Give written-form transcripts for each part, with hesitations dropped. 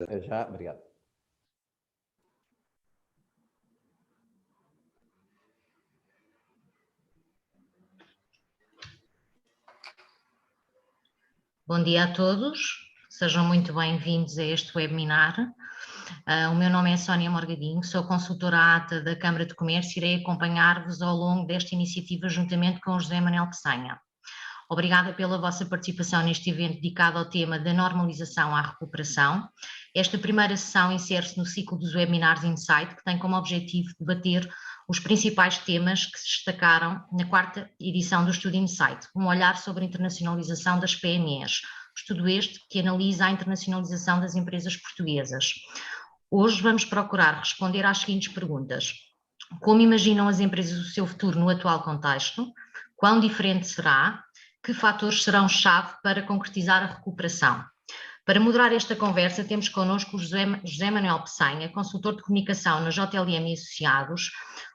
Até já, obrigado. Bom dia a todos, sejam muito bem-vindos a este webinar. O meu nome é Sónia Morgadinho, sou consultora ATA da Câmara de Comércio e irei acompanhar-vos ao longo desta iniciativa juntamente com o José Manuel Peçanha. Obrigada pela vossa participação neste evento dedicado ao tema da normalização à recuperação. Esta primeira sessão insere-se no ciclo dos webinars Insight, que tem como objetivo debater os principais temas que se destacaram na quarta edição do estudo Insight, um olhar sobre a internacionalização das PMEs, estudo este que analisa a internacionalização das empresas portuguesas. Hoje vamos procurar responder às seguintes perguntas: como imaginam as empresas o seu futuro no atual contexto? Quão diferente será? Que fatores serão chave para concretizar a recuperação? Para moderar esta conversa, temos connosco o José Manuel Peçanha, consultor de comunicação na JLM e Associados.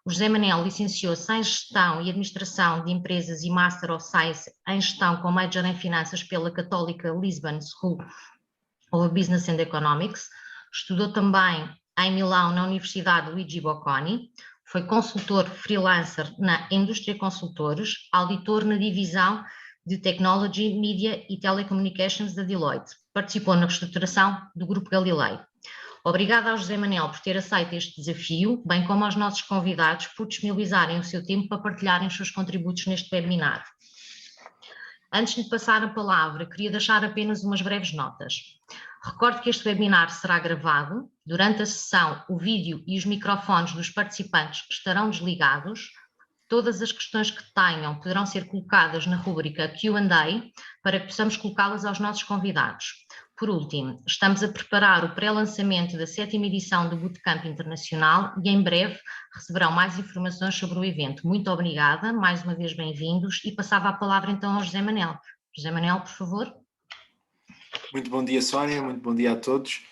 O José Manuel licenciou-se em Gestão e Administração de Empresas e Master of Science em Gestão com Major em Finanças pela Católica Lisbon School of Business and Economics. Estudou também em Milão na Universidade Luigi Bocconi. Foi consultor freelancer na Indústria Consultores, auditor na divisão de Technology, Media e Telecommunications da Deloitte. Participou na reestruturação do Grupo Galilei. Obrigada ao José Manuel por ter aceito este desafio, bem como aos nossos convidados por disponibilizarem o seu tempo para partilharem os seus contributos neste webinar. Antes de passar a palavra, queria deixar apenas umas breves notas. Recordo que este webinar será gravado. Durante a sessão, o vídeo e os microfones dos participantes estarão desligados. Todas as questões que tenham poderão ser colocadas na rúbrica Q&A para que possamos colocá-las aos nossos convidados. Por último, estamos a preparar o pré-lançamento da 7ª edição do Bootcamp Internacional e em breve receberão mais informações sobre o evento. Muito obrigada, mais uma vez bem-vindos, e passava a palavra então ao José Manuel. José Manuel, por favor. Muito bom dia, Sónia, muito bom dia a todos.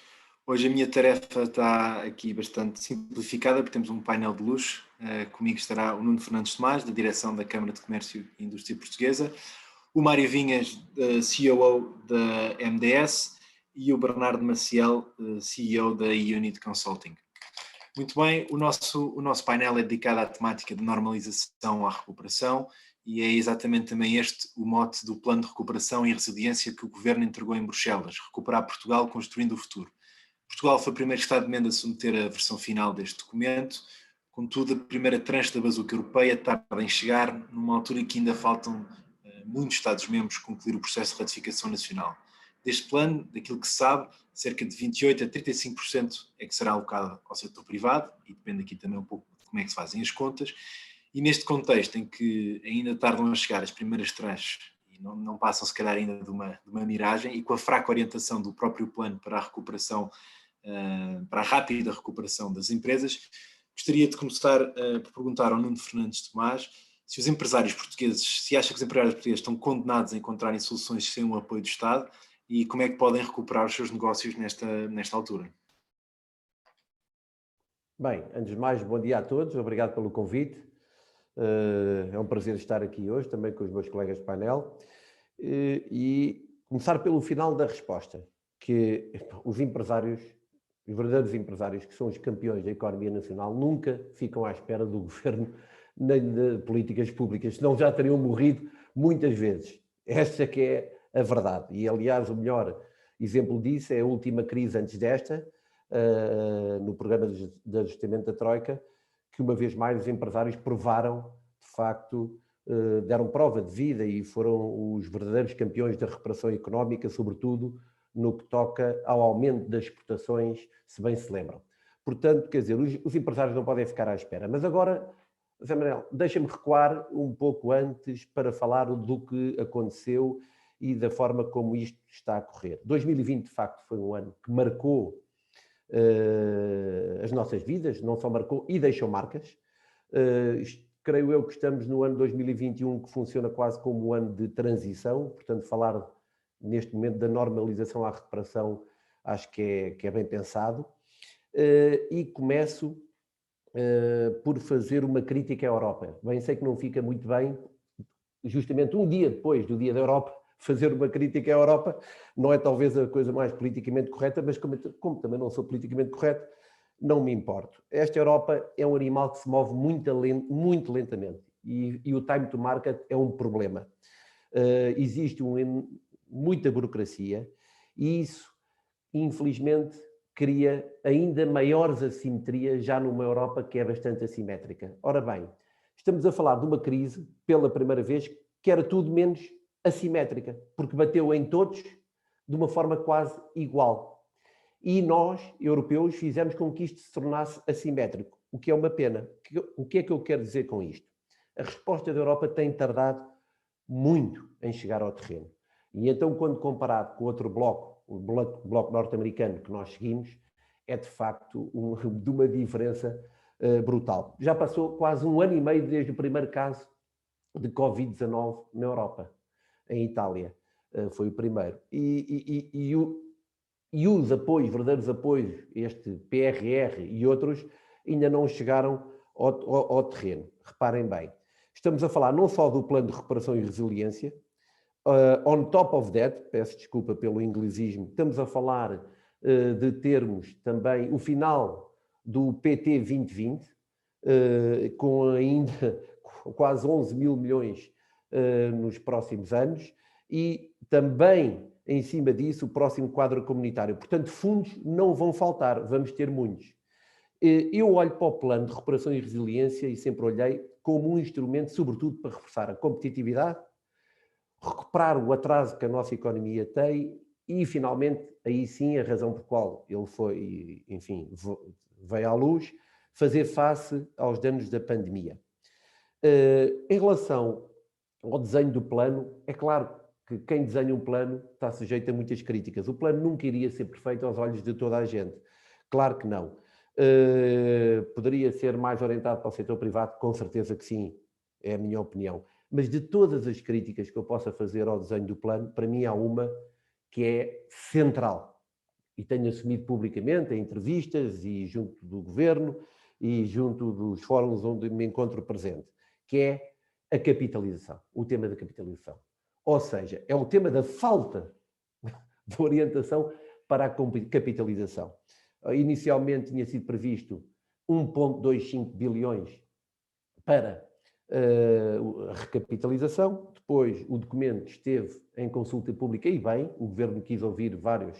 Hoje a minha tarefa está aqui bastante simplificada, porque temos um painel de luxo. Comigo estará o Nuno Fernandes Tomás, da direção da Câmara de Comércio e Indústria Portuguesa, o Mário Vinhas, COO da MDS, e o Bernardo Maciel, CEO da eUnit Consulting. Muito bem, o nosso painel é dedicado à temática de normalização à recuperação, e é exatamente também este o mote do Plano de Recuperação e Resiliência que o Governo entregou em Bruxelas: recuperar Portugal construindo o futuro. Portugal foi o primeiro Estado-membro a submeter a versão final deste documento. Contudo, a primeira tranche da bazuca europeia tarda em chegar, numa altura em que ainda faltam muitos Estados-membros concluir o processo de ratificação nacional. Deste plano, daquilo que se sabe, cerca de 28% a 35% é que será alocado ao setor privado, e depende aqui também um pouco de como é que se fazem as contas. E neste contexto em que ainda tardam a chegar as primeiras tranches e não passam se calhar ainda de uma miragem, e com a fraca orientação do próprio plano para a recuperação, para a rápida recuperação das empresas, gostaria de começar por perguntar ao Nuno Fernandes Tomás se os empresários portugueses, se acha que os empresários portugueses estão condenados a encontrarem soluções sem o apoio do Estado, e como é que podem recuperar os seus negócios nesta altura. Bem, antes de mais, bom dia a todos, obrigado pelo convite. É um prazer estar aqui hoje, também com os meus colegas de painel, e começar pelo final da resposta, que os empresários, os verdadeiros empresários, que são os campeões da economia nacional, nunca ficam à espera do governo nem de políticas públicas, senão já teriam morrido muitas vezes. Esta que é a verdade. E, aliás, o melhor exemplo disso é a última crise antes desta, no programa de ajustamento da Troika, que uma vez mais os empresários provaram, de facto, deram prova de vida e foram os verdadeiros campeões da recuperação económica, sobretudo no que toca ao aumento das exportações, se bem se lembram. Portanto, quer dizer, os empresários não podem ficar à espera. Mas agora, José Manuel, deixa-me recuar um pouco antes para falar do que aconteceu e da forma como isto está a correr. 2020, de facto, foi um ano que marcou as nossas vidas, não só marcou e deixou marcas. Creio eu que estamos no ano 2021, que funciona quase como um ano de transição, portanto, falar neste momento da normalização à recuperação acho que é bem pensado. E começo por fazer uma crítica à Europa. Bem, sei que não fica muito bem, justamente um dia depois do Dia da Europa, fazer uma crítica à Europa não é talvez a coisa mais politicamente correta, mas como também não sou politicamente correto, não me importo. Esta Europa é um animal que se move muito lentamente e o time to market é um problema. Existe muita burocracia e isso, infelizmente, cria ainda maiores assimetrias já numa Europa que é bastante assimétrica. Ora bem, estamos a falar de uma crise, pela primeira vez, que era tudo menos assimétrica, porque bateu em todos de uma forma quase igual. E nós, europeus, fizemos com que isto se tornasse assimétrico, o que é uma pena. O que é que eu quero dizer com isto? A resposta da Europa tem tardado muito em chegar ao terreno. E então, quando comparado com outro bloco, o bloco norte-americano que nós seguimos, é de facto de uma diferença brutal. Já passou quase 1 ano e meio desde o primeiro caso de Covid-19 na Europa, em Itália. Foi o primeiro. E os apoios, verdadeiros apoios, este PRR e outros, ainda não chegaram ao terreno. Reparem bem, estamos a falar não só do plano de recuperação e resiliência, on top of that, peço desculpa pelo inglesismo, estamos a falar de termos também o final do PT 2020, com ainda quase 11 mil milhões nos próximos anos, e também, em cima disso, o próximo quadro comunitário. Portanto, fundos não vão faltar, vamos ter muitos. Eu olho para o plano de recuperação e resiliência e sempre olhei como um instrumento, sobretudo, para reforçar a competitividade, recuperar o atraso que a nossa economia tem e, finalmente, aí sim, a razão por qual ele foi, enfim, veio à luz, fazer face aos danos da pandemia. Em relação ao desenho do plano, é claro que quem desenha um plano está sujeito a muitas críticas. O plano nunca iria ser perfeito aos olhos de toda a gente. Claro que não. Poderia ser mais orientado para o setor privado? Com certeza que sim, é a minha opinião. Mas de todas as críticas que eu possa fazer ao desenho do plano, para mim há uma que é central. E tenho assumido publicamente em entrevistas e junto do governo e junto dos fóruns onde me encontro presente, que é a capitalização, o tema da capitalização. Ou seja, é o tema da falta de orientação para a capitalização. Inicialmente tinha sido previsto 1,25 bilhões para a recapitalização, depois o documento esteve em consulta pública e bem, o governo quis ouvir vários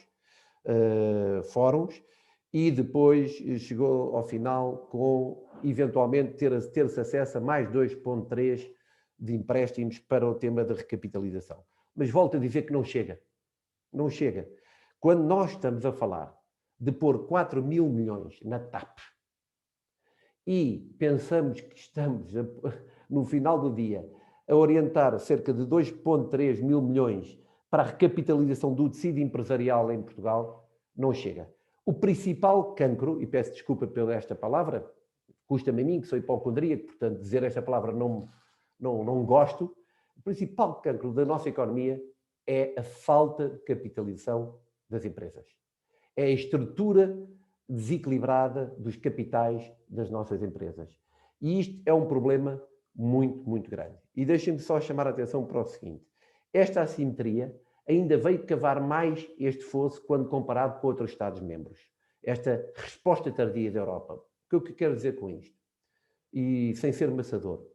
fóruns e depois chegou ao final com, eventualmente, ter-se acesso a mais 2,3 de empréstimos para o tema da recapitalização. Mas volto a dizer que não chega. Não chega. Quando nós estamos a falar de pôr 4 mil milhões na TAP e pensamos que estamos, no final do dia, a orientar cerca de 2,3 mil milhões para a recapitalização do tecido empresarial em Portugal, não chega. O principal cancro, e peço desculpa pela esta palavra, custa-me a mim, que sou hipocondríaco, portanto dizer esta palavra não gosto, o principal cancro da nossa economia é a falta de capitalização das empresas. É a estrutura desequilibrada dos capitais das nossas empresas. E isto é um problema muito, muito grande. E deixem-me só chamar a atenção para o seguinte. Esta assimetria ainda veio cavar mais este fosso quando comparado com outros Estados-membros. Esta resposta tardia da Europa. O que eu quero dizer com isto? E sem ser maçador.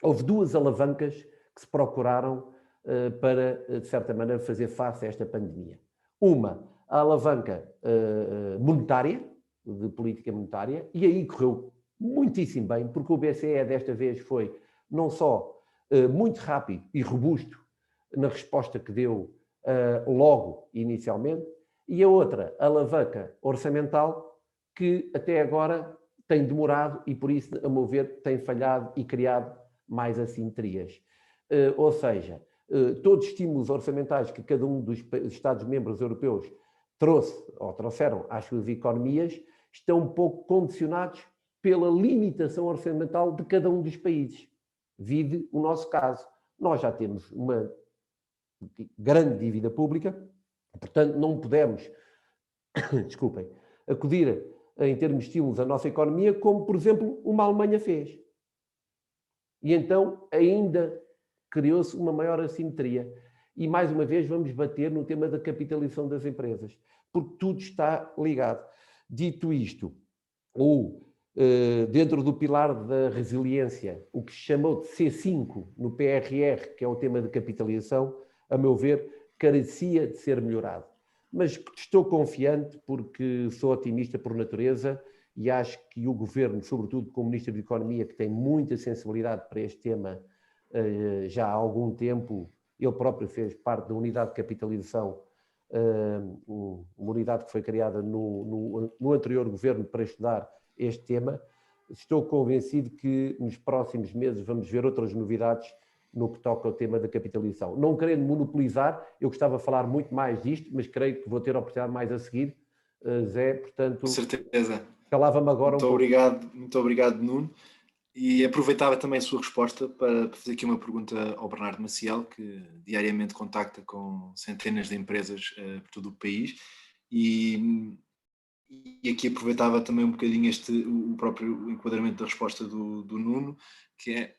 Houve 2 alavancas que se procuraram para, de certa maneira, fazer face a esta pandemia. Uma, a alavanca monetária, de política monetária, e aí correu muitíssimo bem, porque o BCE desta vez foi não só muito rápido e robusto na resposta que deu logo inicialmente, e a outra, a alavanca orçamental, que até agora tem demorado e por isso, a meu ver, tem falhado e criado mais assimetrias. Ou seja, todos os estímulos orçamentais que cada um dos Estados-membros europeus trouxeram às suas economias estão um pouco condicionados pela limitação orçamental de cada um dos países. Vide o nosso caso. Nós já temos uma grande dívida pública, portanto não podemos, desculpem, acudir em termos de estímulos à nossa economia como, por exemplo, uma Alemanha fez. E então ainda criou-se uma maior assimetria. e mais uma vez vamos bater no tema da capitalização das empresas, porque tudo está ligado. Dito isto, dentro do pilar da resiliência, o que se chamou de C5 no PRR, que é o tema de capitalização, a meu ver, carecia de ser melhorado. Mas estou confiante porque sou otimista por natureza e acho que o Governo, sobretudo com o Ministro da Economia, que tem muita sensibilidade para este tema já há algum tempo, ele próprio fez parte da unidade de capitalização, uma unidade que foi criada no anterior Governo para estudar este tema. Estou convencido que nos próximos meses vamos ver outras novidades no que toca ao tema da capitalização. Não querendo monopolizar, eu gostava de falar muito mais disto, mas creio que vou ter a oportunidade mais a seguir. Zé, portanto... Com certeza. Calava-me agora muito obrigado, muito obrigado, Nuno. E aproveitava também a sua resposta para fazer aqui uma pergunta ao Bernardo Maciel, que diariamente contacta com centenas de empresas por todo o país. E aqui aproveitava também um bocadinho o próprio enquadramento da resposta do Nuno, que é,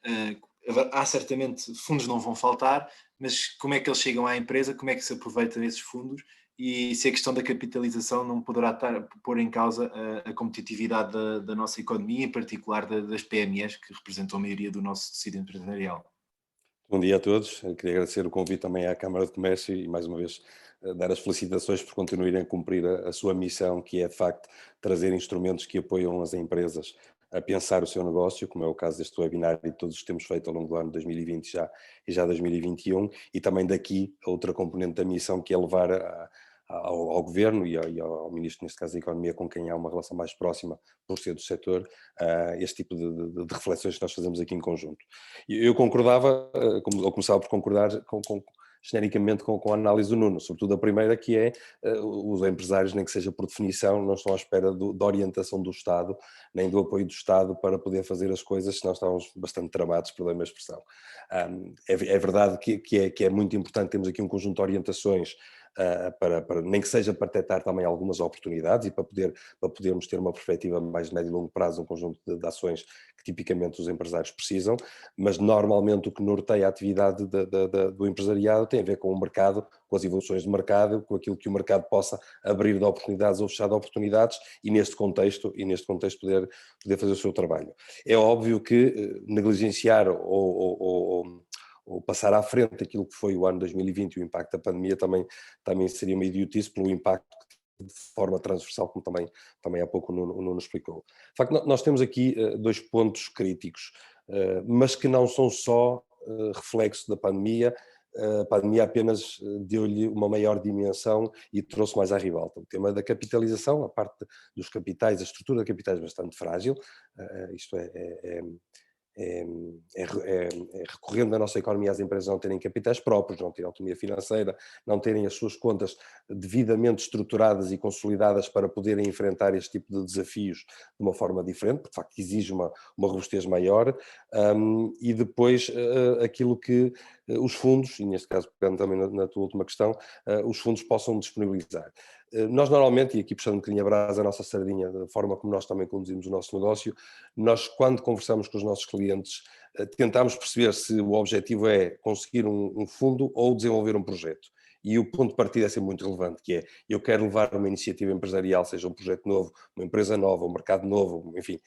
há certamente fundos não vão faltar, mas como é que eles chegam à empresa, como é que se aproveitam esses fundos e se a questão da capitalização não poderá pôr em causa a competitividade da nossa economia, em particular das PMEs, que representam a maioria do nosso tecido empresarial. Bom dia a todos. Eu queria agradecer o convite também à Câmara de Comércio e, mais uma vez, dar as felicitações por continuarem a cumprir a sua missão, que é, de facto, trazer instrumentos que apoiam as empresas a pensar o seu negócio, como é o caso deste webinar e todos os que temos feito ao longo do ano 2020 e já 2021, e também daqui a outra componente da missão, que é levar ao Governo e ao Ministro, neste caso da Economia, com quem há uma relação mais próxima por ser do setor, este tipo de reflexões que nós fazemos aqui em conjunto. Eu concordava, ou começava por concordar genericamente com a análise do Nuno, sobretudo a primeira, que é os empresários, nem que seja por definição, não estão à espera da orientação do Estado, nem do apoio do Estado para poder fazer as coisas, senão estamos bastante tramados, perdão a expressão. É verdade que é muito importante, temos aqui um conjunto de orientações para nem que seja para detectar também algumas oportunidades e para podermos ter uma perspectiva mais de médio e longo prazo, um conjunto de ações que tipicamente os empresários precisam, mas normalmente o que norteia a atividade do empresariado tem a ver com o mercado, com as evoluções do mercado, com aquilo que o mercado possa abrir de oportunidades ou fechar de oportunidades e neste contexto poder fazer o seu trabalho. É óbvio que negligenciar ou passar à frente aquilo que foi o ano 2020 e o impacto da pandemia também seria uma idiotice pelo impacto de forma transversal, como também há pouco o Nuno explicou. De facto, nós temos aqui dois pontos críticos, mas que não são só reflexo da pandemia. A pandemia apenas deu-lhe uma maior dimensão e trouxe mais à ribalta. O tema da capitalização, a parte dos capitais, a estrutura de capitais bastante frágil, isto é recorrendo na nossa economia as empresas não terem capitais próprios, não terem autonomia financeira, não terem as suas contas devidamente estruturadas e consolidadas para poderem enfrentar este tipo de desafios de uma forma diferente, porque de facto exige uma robustez maior, e depois aquilo que os fundos, e neste caso pegando também na tua última questão, os fundos possam disponibilizar. Nós normalmente, e aqui puxando um bocadinho a brasa a nossa sardinha, da forma como nós também conduzimos o nosso negócio, nós quando conversamos com os nossos clientes tentamos perceber se o objetivo é conseguir um fundo ou desenvolver um projeto. E o ponto de partida é sempre muito relevante, que é, eu quero levar uma iniciativa empresarial, seja um projeto novo, uma empresa nova, um mercado novo, enfim,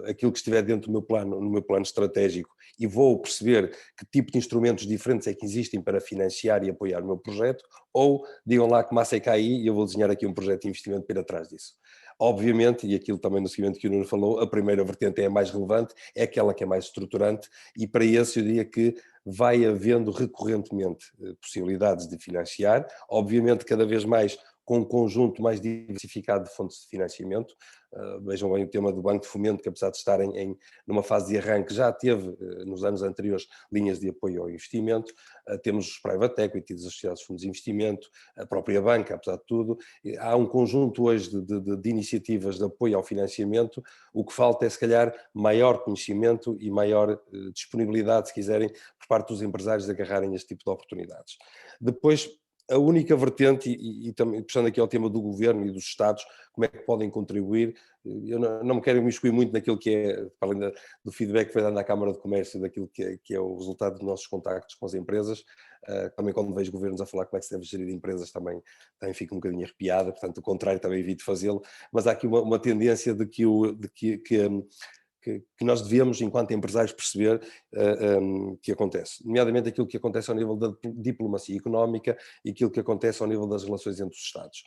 aquilo que estiver dentro no meu plano estratégico, e vou perceber que tipo de instrumentos diferentes é que existem para financiar e apoiar o meu projeto, ou digam lá que massa é que há aí e eu vou desenhar aqui um projeto de investimento para ir atrás disso. Obviamente, e aquilo também no seguimento que o Nuno falou, a primeira vertente é a mais relevante, é aquela que é mais estruturante, e para esse eu diria que vai havendo recorrentemente possibilidades de financiar, obviamente cada vez mais com um conjunto mais diversificado de fontes de financiamento. Vejam bem o tema do Banco de Fomento, que apesar de estar numa fase de arranque, já teve nos anos anteriores linhas de apoio ao investimento. Temos os private equity, as sociedades de fundos de investimento, a própria banca, apesar de tudo. Há um conjunto hoje de iniciativas de apoio ao financiamento. O que falta é, se calhar, maior conhecimento e maior disponibilidade, se quiserem, por parte dos empresários de agarrarem este tipo de oportunidades. Depois, a única vertente, e também puxando aqui ao tema do governo e dos Estados, como é que podem contribuir, eu não me quero imiscuir muito naquilo que é, além do feedback que foi dado à Câmara de Comércio, daquilo que é o resultado dos nossos contactos com as empresas, também quando vejo governos a falar como é que se deve gerir empresas, também fico um bocadinho arrepiada, portanto o contrário também evito fazê-lo, mas há aqui uma tendência de que nós devemos, enquanto empresários, perceber que acontece, nomeadamente aquilo que acontece ao nível da diplomacia económica e aquilo que acontece ao nível das relações entre os Estados.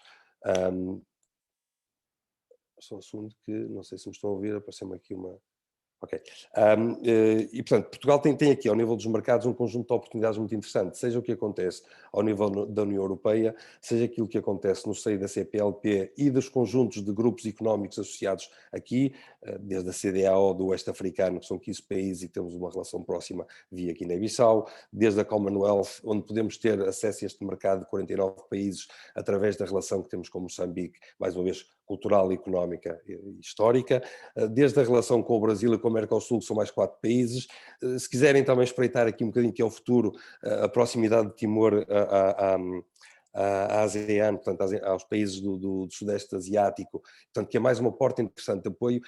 Só um segundo que, não sei se me estão a ouvir, apareceu-me aqui uma... Ok. E, portanto, Portugal tem aqui, ao nível dos mercados, um conjunto de oportunidades muito interessante, seja o que acontece ao nível da União Europeia, seja aquilo que acontece no seio da CPLP e dos conjuntos de grupos económicos associados aqui, desde a CDAO do Oeste Africano, que são 15 países e temos uma relação próxima via Guiné-Bissau, desde a Commonwealth, onde podemos ter acesso a este mercado de 49 países através da relação que temos com Moçambique, mais uma vez, cultural, económica e histórica, desde a relação com o Brasil e com o Mercosul, que são mais 4 países. Se quiserem também espreitar aqui um bocadinho que é o futuro, a proximidade de Timor à ASEAN, portanto aos países do Sudeste Asiático, portanto que é mais uma porta interessante de apoio,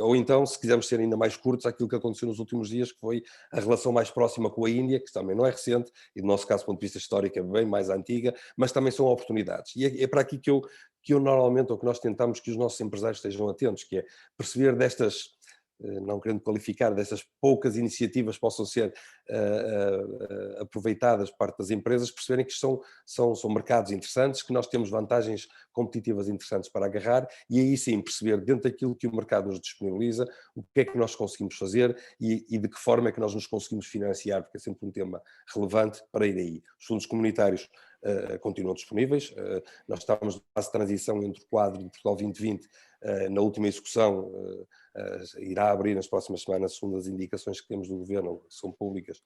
ou então, se quisermos ser ainda mais curtos, aquilo que aconteceu nos últimos dias, que foi a relação mais próxima com a Índia, que também não é recente, e no nosso caso, do ponto de vista histórico, é bem mais antiga, mas também são oportunidades. E é para aqui que eu normalmente, ou que nós tentamos que os nossos empresários estejam atentos, que é perceber destas, não querendo qualificar, dessas poucas iniciativas possam ser aproveitadas por parte das empresas, perceberem que são mercados interessantes, que nós temos vantagens competitivas interessantes para agarrar e aí sim perceber dentro daquilo que o mercado nos disponibiliza, o que é que nós conseguimos fazer e de que forma é que nós nos conseguimos financiar, porque é sempre um tema relevante para ir aí. Os fundos comunitários continuam disponíveis, nós estamos na fase de transição entre o quadro de Portugal 2020, na última execução, irá abrir nas próximas semanas, segundo as indicações que temos do Governo, que são públicas,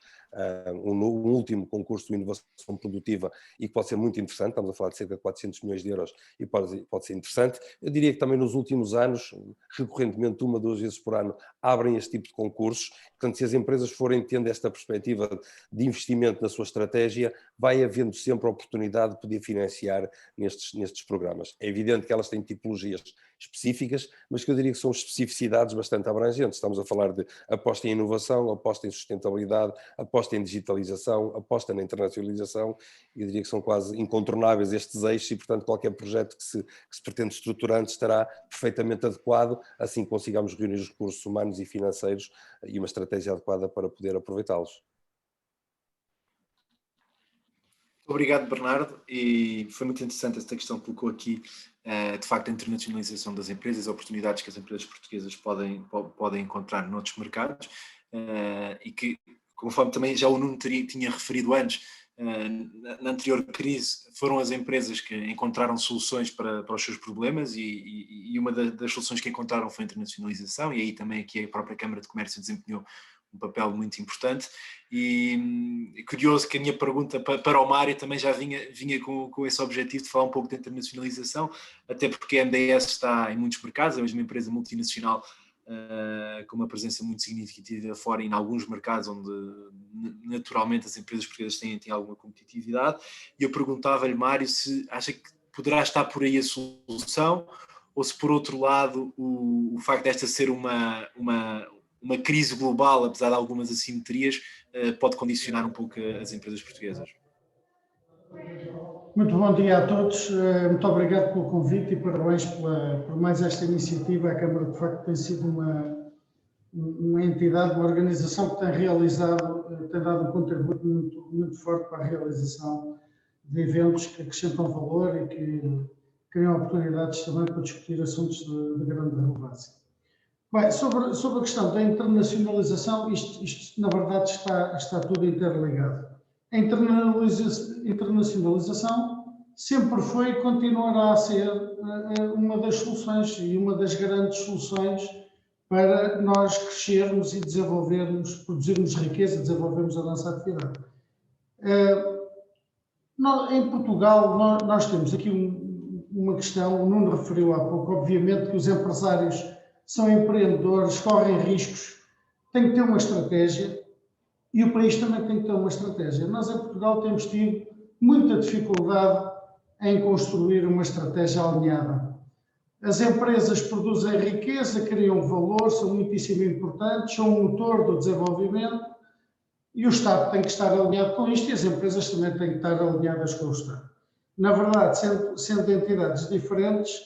um último concurso de inovação produtiva e que pode ser muito interessante, estamos a falar de cerca de 400 milhões de euros e pode ser interessante. Eu diria que também nos últimos anos, recorrentemente 1 ou 2 vezes por ano, abrem este tipo de concursos, portanto se as empresas forem tendo esta perspectiva de investimento na sua estratégia, vai havendo sempre a oportunidade de poder financiar nestes programas. É evidente que elas têm tipologias específicas, mas que eu diria que são especificidades bastante abrangentes. Estamos a falar de aposta em inovação, aposta em sustentabilidade, aposta em digitalização, aposta na internacionalização, e eu diria que são quase incontornáveis estes eixos e, portanto, qualquer projeto que se pretende estruturante estará perfeitamente adequado, assim consigamos reunir os recursos humanos e financeiros e uma estratégia adequada para poder aproveitá-los. Obrigado, Bernardo, e foi muito interessante esta questão que colocou aqui, de facto, a internacionalização das empresas, oportunidades que as empresas portuguesas podem encontrar noutros mercados, e que, conforme também já o Nuno tinha referido antes, na anterior crise, foram as empresas que encontraram soluções para os seus problemas e uma das soluções que encontraram foi a internacionalização, e aí também aqui a própria Câmara de Comércio desempenhou um papel muito importante. E curioso que a minha pergunta para o Mário também já vinha com esse objetivo de falar um pouco de internacionalização, até porque a MDS está em muitos mercados, é mesmo uma empresa multinacional com uma presença muito significativa fora e em alguns mercados onde naturalmente as empresas portuguesas têm alguma competitividade, e eu perguntava-lhe, Mário, se acha que poderá estar por aí a solução, ou se por outro lado o facto desta ser uma crise global, apesar de algumas assimetrias, pode condicionar um pouco as empresas portuguesas. Muito bom dia a todos, muito obrigado pelo convite e parabéns por mais esta iniciativa. A Câmara, de facto, tem sido uma entidade, uma organização que tem dado um contributo muito forte para a realização de eventos que acrescentam valor e que criam oportunidades também para discutir assuntos de grande relevância. Bem, sobre a questão da internacionalização, isto na verdade está tudo interligado. A internacionalização sempre foi e continuará a ser uma das soluções e uma das grandes soluções para nós crescermos e desenvolvermos, produzirmos riqueza, desenvolvermos a nossa atividade. Em Portugal, nós temos aqui uma questão, o Nuno referiu há pouco, obviamente que os empresários são empreendedores, correm riscos, têm que ter uma estratégia e o país também tem que ter uma estratégia. Nós em Portugal temos tido muita dificuldade em construir uma estratégia alinhada. As empresas produzem riqueza, criam valor, são muitíssimo importantes, são o motor do desenvolvimento e o Estado tem que estar alinhado com isto e as empresas também têm que estar alinhadas com o Estado. Na verdade, sendo entidades diferentes,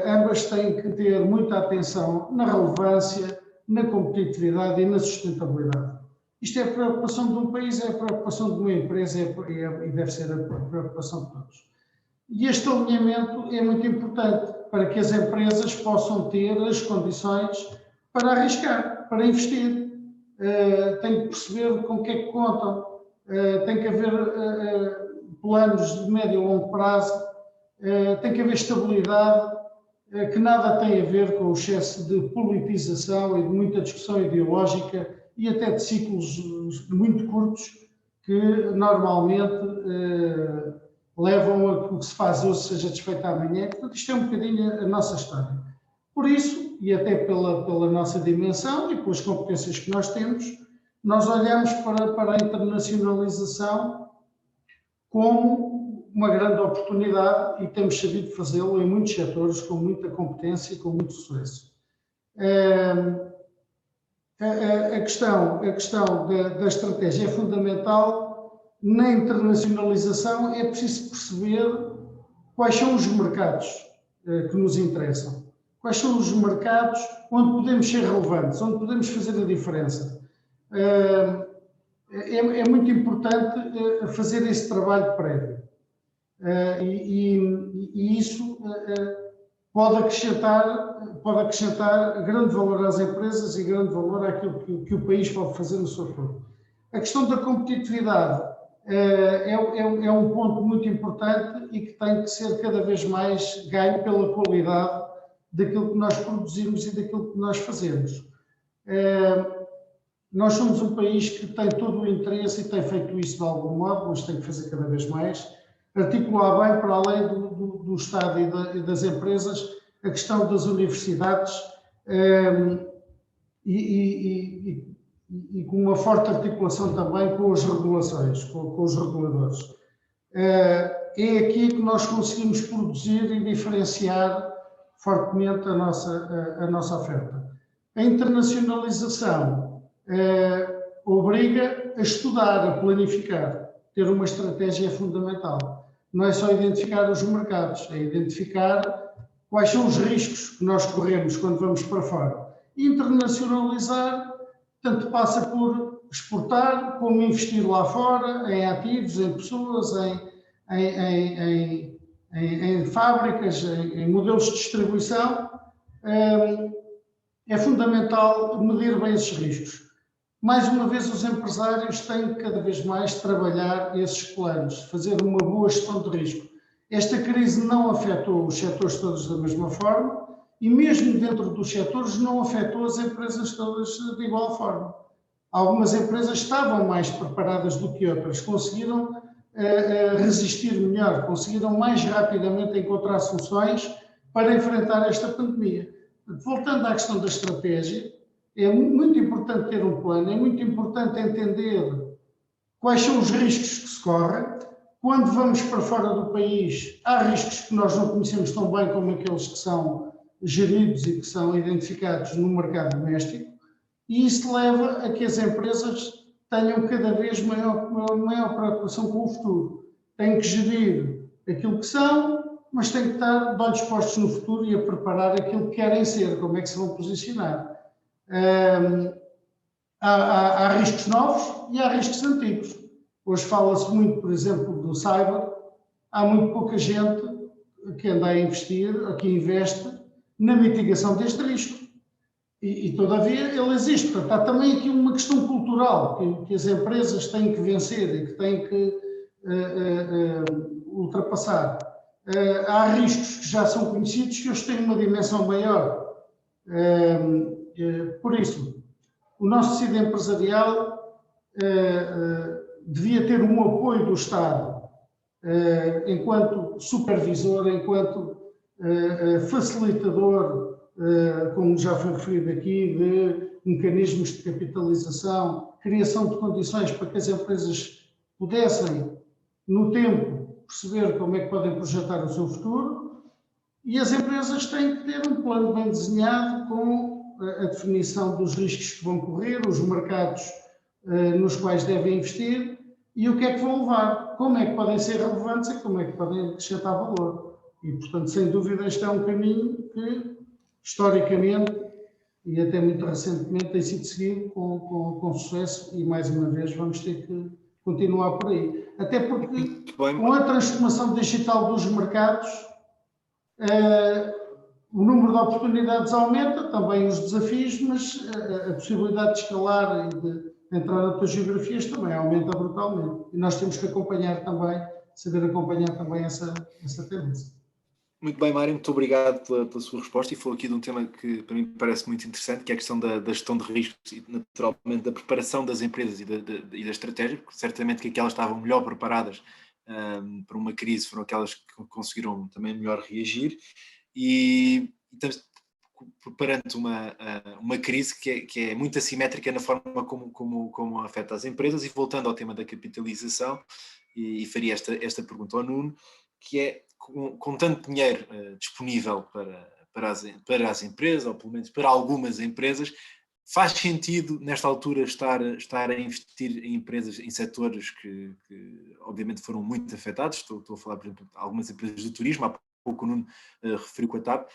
ambas têm que ter muita atenção na relevância, na competitividade e na sustentabilidade. Isto é a preocupação de um país, é a preocupação de uma empresa e deve ser a preocupação de todos. E este alinhamento é muito importante para que as empresas possam ter as condições para arriscar, para investir. Têm que perceber com o que é que contam, tem que haver planos de médio e longo prazo, tem que haver estabilidade, que nada tem a ver com o excesso de politização e de muita discussão ideológica e até de ciclos muito curtos que normalmente levam a que o que se faz hoje seja desfeito amanhã. Portanto, isto é um bocadinho a nossa história. Por isso, e até pela nossa dimensão e pelas competências que nós temos, nós olhamos para a internacionalização como uma grande oportunidade e temos sabido fazê-lo em muitos setores com muita competência e com muito sucesso. A questão da estratégia é fundamental. Na internacionalização é preciso perceber quais são os mercados que nos interessam, quais são os mercados onde podemos ser relevantes, onde podemos fazer a diferença. É muito importante fazer esse trabalho prévio e isso pode acrescentar grande valor às empresas e grande valor àquilo que o país pode fazer no seu todo. A questão da competitividade é um ponto muito importante e que tem que ser cada vez mais ganho pela qualidade daquilo que nós produzimos e daquilo que nós fazemos. Nós somos um país que tem todo o interesse e tem feito isso de algum modo, mas tem que fazer cada vez mais, articular bem para além do Estado e das empresas a questão das universidades e com uma forte articulação também com as regulações, com os reguladores. É aqui que nós conseguimos produzir e diferenciar fortemente a nossa oferta. A internacionalização obriga a estudar, a planificar. Ter uma estratégia é fundamental. Não é só identificar os mercados, é identificar quais são os riscos que nós corremos quando vamos para fora. Internacionalizar tanto passa por exportar, como investir lá fora, em ativos, em pessoas, em fábricas, em modelos de distribuição. É fundamental medir bem esses riscos. Mais uma vez, os empresários têm cada vez mais de trabalhar esses planos, fazer uma boa gestão de risco. Esta crise não afetou os setores todos da mesma forma, e mesmo dentro dos setores não afetou as empresas todas de igual forma. Algumas empresas estavam mais preparadas do que outras, conseguiram resistir melhor, conseguiram mais rapidamente encontrar soluções para enfrentar esta pandemia. Voltando à questão da estratégia, é muito importante ter um plano, é muito importante entender quais são os riscos que se correm. Quando vamos para fora do país, há riscos que nós não conhecemos tão bem como aqueles que são geridos e que são identificados no mercado doméstico, e isso leva a que as empresas tenham cada vez maior preocupação com o futuro. Têm que gerir aquilo que são, mas têm que estar de olhos postos no futuro e a preparar aquilo que querem ser, como é que se vão posicionar. Há riscos novos e há riscos antigos. Hoje fala-se muito, por exemplo, do cyber. Há muito pouca gente que anda a investir, ou que investe na mitigação deste risco. E todavia, ele existe. Portanto, há também aqui uma questão cultural que as empresas têm que vencer e que têm que ultrapassar. Há riscos que já são conhecidos que hoje têm uma dimensão maior. Por isso, o nosso tecido empresarial devia ter um apoio do Estado enquanto supervisor, enquanto facilitador, como já foi referido aqui, de mecanismos de capitalização, criação de condições para que as empresas pudessem no tempo, perceber como é que podem projetar o seu futuro, e as empresas têm que ter um plano bem desenhado com a definição dos riscos que vão correr, os mercados nos quais devem investir e o que é que vão levar, como é que podem ser relevantes e como é que podem acrescentar valor. E, portanto, sem dúvida, este é um caminho que, historicamente, e até muito recentemente, tem sido seguido com sucesso e, mais uma vez, vamos ter que continuar por aí. Até porque, com a transformação digital dos mercados, o número de oportunidades aumenta, também os desafios, mas a possibilidade de escalar e de entrar noutras geografias também aumenta brutalmente. E nós temos que acompanhar também, saber acompanhar também essa tendência. Muito bem, Mário, muito obrigado pela sua resposta, e falou aqui de um tema que para mim parece muito interessante, que é a questão da gestão de riscos e, naturalmente, da preparação das empresas e da estratégia, porque certamente que aquelas estavam melhor preparadas para uma crise foram aquelas que conseguiram também melhor reagir, e estamos perante uma crise que é muito assimétrica na forma como afeta as empresas. E voltando ao tema da capitalização, e faria esta pergunta ao Nuno, que é, com tanto dinheiro disponível para as empresas, ou pelo menos para algumas empresas, faz sentido, nesta altura, estar a investir em empresas, em setores que obviamente foram muito afetados? Estou a falar, por exemplo, de algumas empresas do turismo, há pouco o Nuno referiu com a TAP,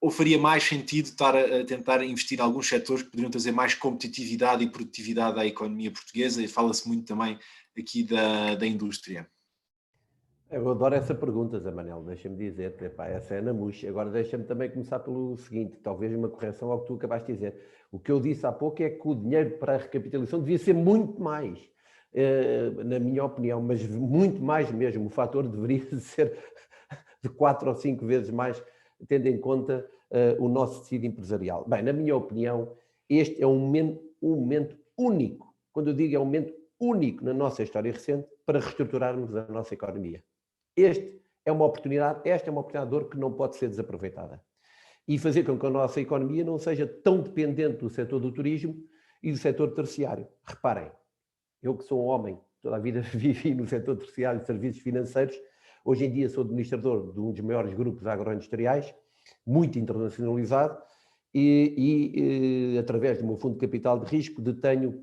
ou faria mais sentido estar a tentar investir em alguns setores que poderiam trazer mais competitividade e produtividade à economia portuguesa? E fala-se muito também aqui da indústria. Eu adoro essa pergunta, Zé Manel, deixa-me dizer, essa é na mousse. Agora deixa-me também começar pelo seguinte, talvez uma correção ao que tu acabaste de dizer. O que eu disse há pouco é que o dinheiro para a recapitalização devia ser muito mais, na minha opinião, mas muito mais mesmo. O fator deveria ser de 4 ou 5 vezes mais, tendo em conta o nosso tecido empresarial. Bem, na minha opinião, este é um momento único, quando eu digo é um momento único na nossa história recente, para reestruturarmos a nossa economia. Esta é uma oportunidade de ouro que não pode ser desaproveitada. E fazer com que a nossa economia não seja tão dependente do setor do turismo e do setor terciário. Reparem, eu que sou um homem, toda a vida vivi no setor terciário de serviços financeiros, hoje em dia sou administrador de um dos maiores grupos agroindustriais, muito internacionalizado, e através do meu fundo de capital de risco detenho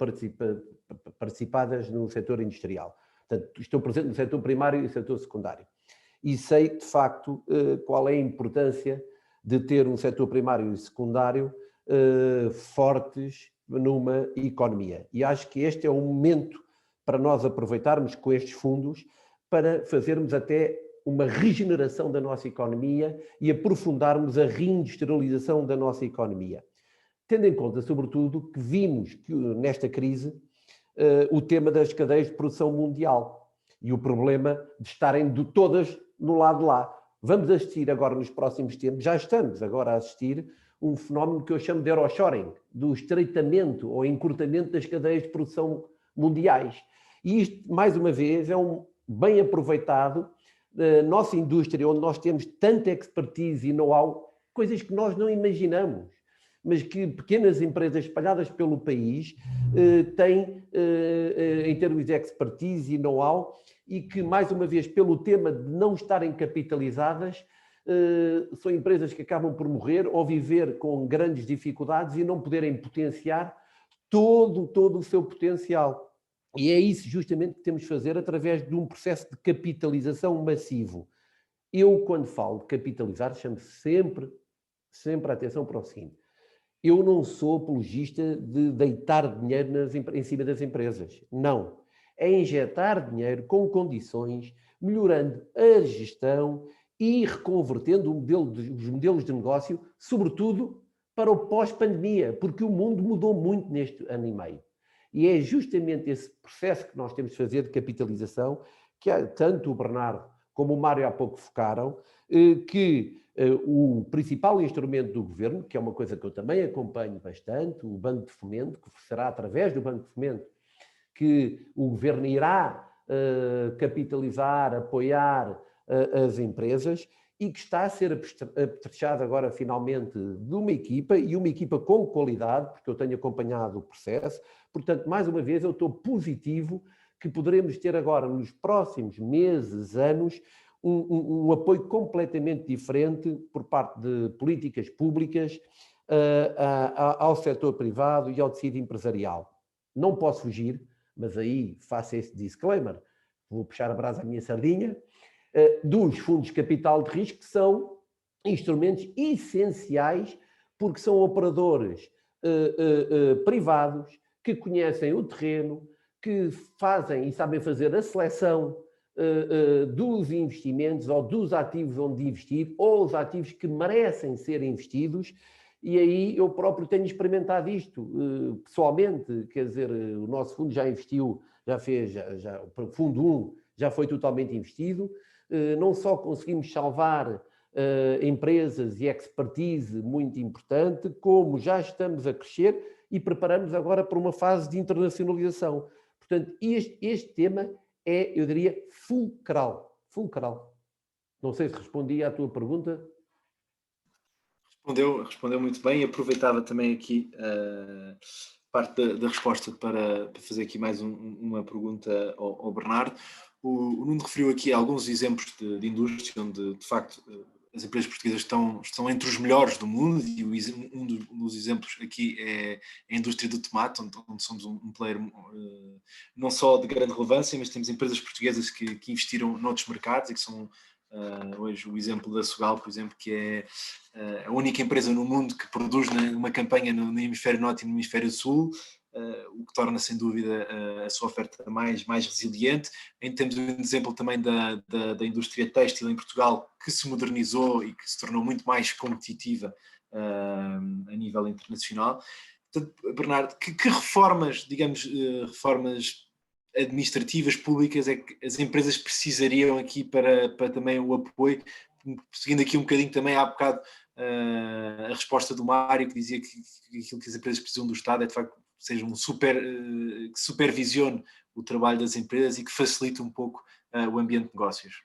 participadas no setor industrial. Portanto, estou presente no setor primário e no setor secundário. E sei, de facto, qual é a importância de ter um setor primário e secundário fortes numa economia. E acho que este é o momento para nós aproveitarmos com estes fundos para fazermos até uma regeneração da nossa economia e aprofundarmos a reindustrialização da nossa economia. Tendo em conta, sobretudo, que vimos que nesta crise o tema das cadeias de produção mundial e o problema de estarem todas no lado de lá. Vamos assistir agora nos próximos tempos, já estamos agora a assistir um fenómeno que eu chamo de euroshoring, do estreitamento ou encurtamento das cadeias de produção mundiais. E isto, mais uma vez, é bem aproveitado da nossa indústria, onde nós temos tanta expertise e know-how, coisas que nós não imaginamos, mas que pequenas empresas espalhadas pelo país têm em termos de expertise e know-how, e que, mais uma vez, pelo tema de não estarem capitalizadas, são empresas que acabam por morrer ou viver com grandes dificuldades e não poderem potenciar todo o seu potencial. E é isso justamente que temos de fazer através de um processo de capitalização massivo. Eu, quando falo de capitalizar, chamo sempre a atenção para o seguinte: eu não sou apologista de deitar dinheiro em cima das empresas. Não. É injetar dinheiro com condições, melhorando a gestão e reconvertendo os modelos de negócio, sobretudo para o pós-pandemia, porque o mundo mudou muito neste ano e meio. E é justamente esse processo que nós temos de fazer de capitalização, que tanto o Bernardo como o Mário há pouco focaram, que o principal instrumento do governo, que é uma coisa que eu também acompanho bastante, o Banco de Fomento, que será através do Banco de Fomento que o governo irá capitalizar, apoiar as empresas, e que está a ser apetrechado agora finalmente de uma equipa com qualidade, porque eu tenho acompanhado o processo. Portanto, mais uma vez, eu estou positivo que poderemos ter agora, nos próximos meses, anos, um apoio completamente diferente por parte de políticas públicas ao setor privado e ao tecido empresarial. Não posso fugir, mas aí faço esse disclaimer, vou puxar a brasa à minha sardinha, dos fundos de capital de risco, que são instrumentos essenciais, porque são operadores privados que conhecem o terreno, que fazem e sabem fazer a seleção dos investimentos ou dos ativos onde investir, ou os ativos que merecem ser investidos. E aí eu próprio tenho experimentado isto pessoalmente, quer dizer, o nosso fundo já investiu, o fundo 1 já foi totalmente investido, não só conseguimos salvar empresas e expertise muito importante, como já estamos a crescer e preparamos agora para uma fase de internacionalização. Portanto, este tema é, eu diria, fulcral. Não sei se respondi à tua pergunta. Respondeu muito bem, e aproveitava também aqui parte da resposta para fazer aqui mais uma pergunta ao Bernardo. O Nuno referiu aqui alguns exemplos de indústria onde, de facto, as empresas portuguesas estão entre os melhores do mundo, e um dos exemplos aqui é a indústria do tomate, onde somos um player não só de grande relevância, mas temos empresas portuguesas que investiram noutros mercados e que são hoje o exemplo da Sugal, por exemplo, que é a única empresa no mundo que produz uma campanha no hemisfério norte e no hemisfério sul, o que torna sem dúvida a sua oferta mais resiliente. Temos um exemplo também da indústria têxtil em Portugal, que se modernizou e que se tornou muito mais competitiva a nível internacional. Portanto, Bernardo, que reformas, digamos, reformas administrativas públicas é que as empresas precisariam aqui para também o apoio, seguindo aqui um bocadinho também há bocado a resposta do Mário, que dizia que aquilo que as empresas precisam do Estado é de facto seja que supervisione o trabalho das empresas e que facilite um pouco o ambiente de negócios.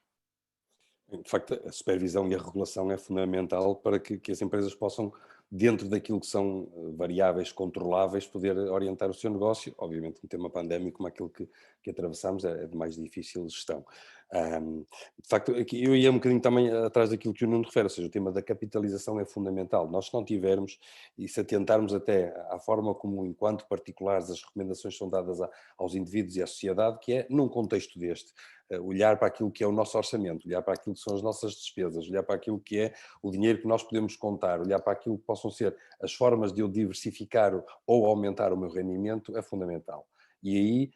De facto, a supervisão e a regulação é fundamental para que as empresas possam, dentro daquilo que são variáveis controláveis, poder orientar o seu negócio. Obviamente, um tema pandémico como aquele que atravessamos é de mais difícil gestão. De facto, aqui eu ia um bocadinho também atrás daquilo que o Nuno refere, ou seja, o tema da capitalização é fundamental. Nós, se não tivermos, e se atentarmos até à forma como, enquanto particulares, as recomendações são dadas aos indivíduos e à sociedade, que é, num contexto deste, olhar para aquilo que é o nosso orçamento, olhar para aquilo que são as nossas despesas, olhar para aquilo que é o dinheiro que nós podemos contar, olhar para aquilo que possam ser as formas de eu diversificar ou aumentar o meu rendimento, é fundamental. E aí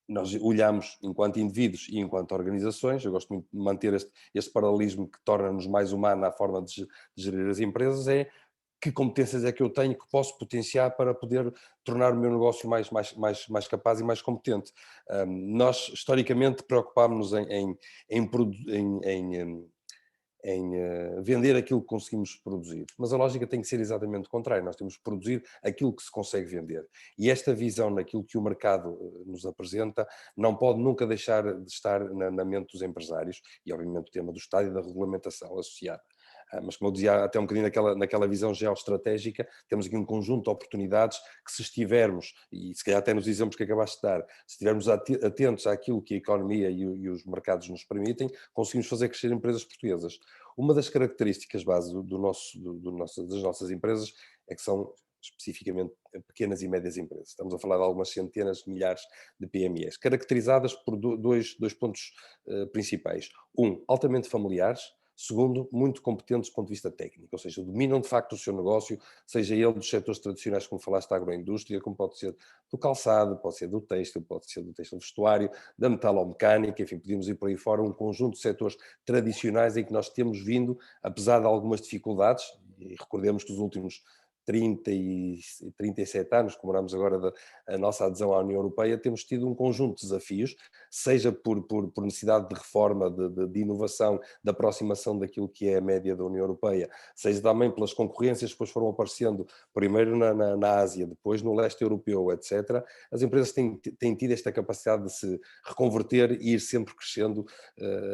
nós olhamos enquanto indivíduos e enquanto organizações, eu gosto muito de manter este paralelismo que torna-nos mais humanos na forma de gerir as empresas, é que competências é que eu tenho que posso potenciar para poder tornar o meu negócio mais capaz e mais competente. Nós, historicamente, preocupámos-nos em vender aquilo que conseguimos produzir. Mas a lógica tem que ser exatamente o contrário. Nós temos que produzir aquilo que se consegue vender. E esta visão naquilo que o mercado nos apresenta não pode nunca deixar de estar na mente dos empresários, e obviamente o tema do Estado e da regulamentação associada. Mas como eu dizia até um bocadinho naquela visão geoestratégica, temos aqui um conjunto de oportunidades que, se estivermos, e se calhar até nos exemplos que acabaste de dar, se estivermos atentos àquilo que a economia e os mercados nos permitem, conseguimos fazer crescer empresas portuguesas. Uma das características base das nossas empresas é que são especificamente pequenas e médias empresas. Estamos a falar de algumas centenas de milhares de PMEs, caracterizadas por dois pontos principais. Altamente familiares. Segundo, muito competentes do ponto de vista técnico, ou seja, dominam de facto o seu negócio, seja ele dos setores tradicionais, como falaste, da agroindústria, como pode ser do calçado, pode ser do têxtil, pode ser do têxtil vestuário, da metalomecânica, enfim, podíamos ir por aí fora, um conjunto de setores tradicionais em que nós temos vindo, apesar de algumas dificuldades, e recordemos que os últimos 37 anos, comemoramos agora a nossa adesão à União Europeia, temos tido um conjunto de desafios, seja por necessidade de reforma, de inovação, de aproximação daquilo que é a média da União Europeia, seja também pelas concorrências que depois foram aparecendo, primeiro na Ásia, depois no leste europeu, etc. As empresas têm tido esta capacidade de se reconverter e ir sempre crescendo